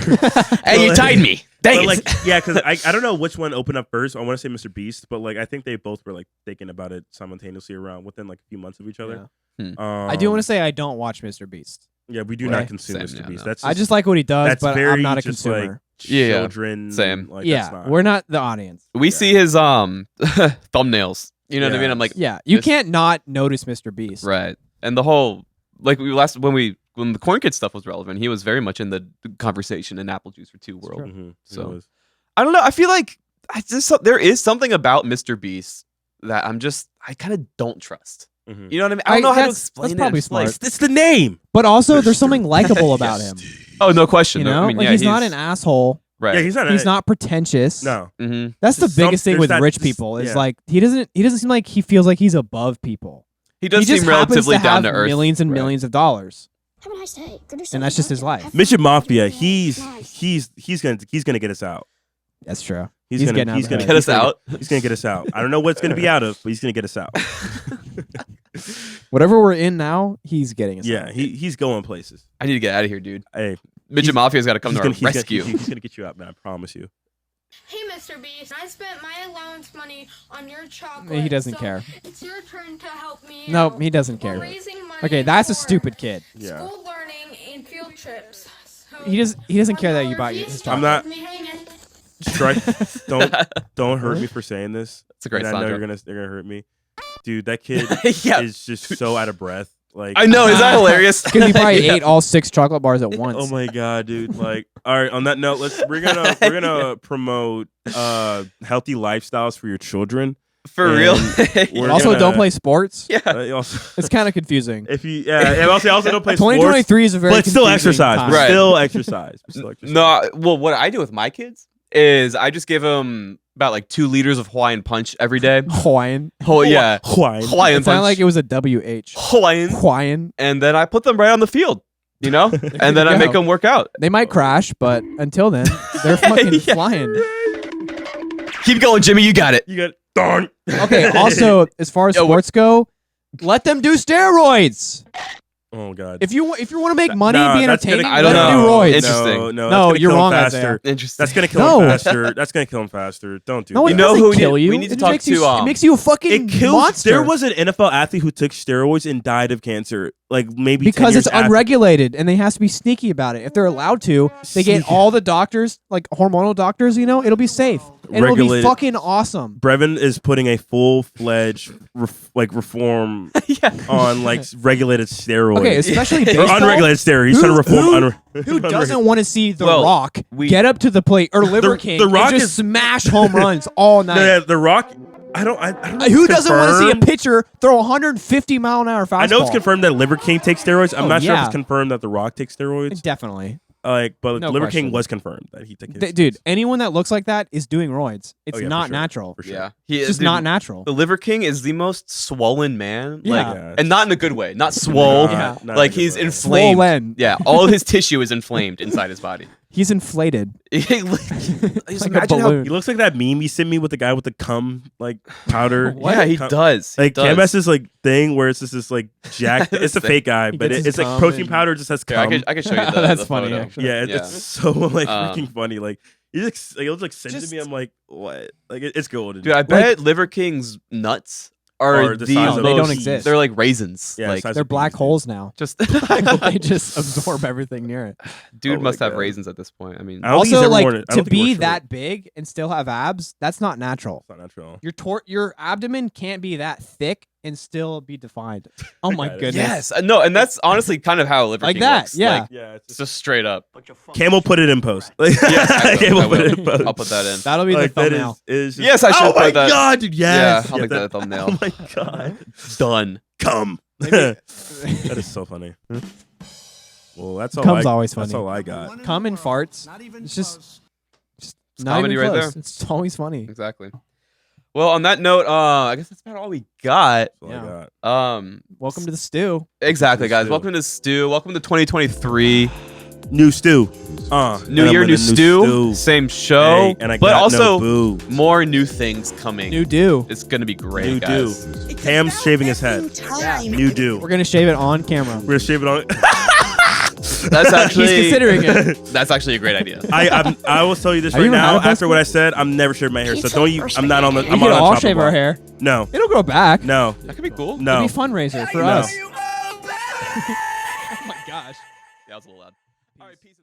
Hey, you tied me. Dang it. Yeah, because I don't know which one opened up first. I want to say Mr. Beast, but I think they both were thinking about it simultaneously around within a few months of each other. Yeah. I do want to say I don't watch Mr. Beast. Yeah, we do not consume Mr. Beast. No. I just like what he does, but I'm not a consumer. Children. Same. We're not the audience. We see his thumbnails. You know what I mean? I'm like, you can't not notice Mr. Beast, right? And the whole when the Corn Kid stuff was relevant, he was very much in the conversation in Apple Juice for 2 World. Mm-hmm. So I don't know. I feel like there is something about Mr. Beast that I kind of don't trust. Mm-hmm. You know what I mean? I don't know how to explain that's probably it. Smart. It's the name. But also, there's something likable about him. Oh, no question. You know, I mean, he's not an asshole. Right. Yeah, he's not pretentious. No. Mm-hmm. That's the biggest thing with rich people is he doesn't seem like he feels like he's above people. He does seem relatively down to earth. Millions and millions of dollars. Have a nice day. And that's just his life. Mission Mafia, he's gonna get us out. That's true. He's gonna get us out. He's gonna get us out. I don't know what it's gonna be out of, but he's gonna get us out. Whatever we're in now, he's getting us out. Yeah, he's going places. I need to get out of here, dude. Hey, Midget Mafia's got to come to our rescue. He's gonna get you out, man. I promise you. Hey, Mr. Beast, I spent my allowance money on your chocolate. He doesn't care. It's your turn to help me. No, he doesn't care. Okay, that's a stupid kid. Yeah. School learning and field trips. So He doesn't care that you bought his chocolate. I'm not. Don't hurt me for saying this. It's a great song. I know they're gonna hurt me, dude. That kid is just so out of breath. I know, is that hilarious? Because he probably ate all 6 chocolate bars at once. Oh my god, dude! All right. On that note, we're gonna promote healthy lifestyles for your children. For real. Also, don't play sports. Yeah. It's kind of confusing. If you also don't play 2023 sports, is a very but still exercise. time. But still exercise. No, well, what I do with my kids is I just give them about 2 liters of Hawaiian punch every day. Hawaiian. Oh yeah, Hawaiian. It punch. sounded like it was a WH. Hawaiian. And then I put them right on the field, you know, and then I make them work out. They might crash, but until then, they're fucking flying. Keep going, Jimmy. You got it. You got it. Darn. Okay. Also, as far as sports go, let them do steroids. Oh god. If you want to make money, be entertaining, I don't let know. them do roids. Interesting. No, you're wrong, Isaiah. Interesting. That's gonna kill him faster. That's gonna kill him faster. Don't do that. No, it doesn't kill you. We need to It talk makes you- to. It makes you a fucking monster. There was an NFL athlete who took steroids and died of cancer. Maybe 10 because years it's unregulated and they has to be sneaky about it. If they're allowed to, they get all the doctors, hormonal doctors. It'll be safe and it'll be fucking awesome. Brevin is putting a full-fledged reform on regulated steroids. Okay, especially or baseball. unregulated steroids. He's trying to reform. Who doesn't want to see The Rock get up to the plate or Liver King The Rock and just smash home runs all night? Yeah, The Rock. I don't know. Who doesn't want to see a pitcher throw 150 mile an hour fastball? I know it's confirmed that Liver King takes steroids. I'm not sure if yeah. it's confirmed that The Rock takes steroids. Definitely. But No Liver question. King was confirmed that he took his. Dude, anyone that looks like that is doing roids. It's yeah, not for sure. natural. For sure. Yeah, It's just not natural. The Liver King is the most swollen man. Yeah. And not in a good way. Not swole. Not in a good He's way. inflamed. Swollen. Yeah, all of his tissue is inflamed inside his body. He's inflated. Just Like a imagine how. balloon. He looks like that meme you sent me with the guy with the cum powder. Yeah, he does. He Cam does. has this thing where it's just this jack. It's a fake guy, but gets his it's cum protein and- powder. Just has Yeah, cum. I could show you the That's the funny, photo. actually. Yeah, it's so freaking funny. He'll send it Just- to me. I'm like, what? It's golden. Dude, I bet Liver King's nuts are Or the size of they don't most- exist. They're like raisins. Yeah, like size They're of black peas, holes now. just They just absorb everything near it. dude Oh my must have God. raisins at this point. I mean, I don't think he's Also, ever worn it. I to don't think he be wears that short. big and still have abs, that's not natural. It's not natural. Your abdomen can't be that thick and still be defined. Oh my got it. goodness. yes, no, and that's honestly kind of how Liver Like King that, looks. yeah. Like, Yeah, it's it's just straight up. Cam will put it in post. Yes, I Cam will. will put it in post. I'll put that in. That'll be the That thumbnail. is just- Yes, I should Oh my put that. god, dude! Yes, Yeah, I'll make that a thumbnail. Oh my god, Done. come. that is so funny. Well, that's all. Cum's always That's funny. all I got. Cum and farts. It's just not comedy even right close. there. It's always funny. Exactly. Well, on that note, I guess that's about all we got. That's all Yeah. I got. Welcome to the stew. Exactly, guys. Stew. Welcome to Stew. Welcome to 2023. New stew. New year, new stew. Same show. Hey, and I but got also no boo. more new things coming. New do. It's gonna be great, New guys. do. Cam's shaving his head. New do. We're gonna shave it on camera. We're gonna shave it on. That's actually He's considering it. That's actually a great idea. I will tell you this Have right you ever had now. a best After what I said, I'm never shaving my hair. So don't you? I'm not on the. We I'm could on all the shave our hair. No. It'll grow back. No. That could be cool. No. It'll be a fundraiser for No. us. Oh my gosh. That was a little loud. All right, peace.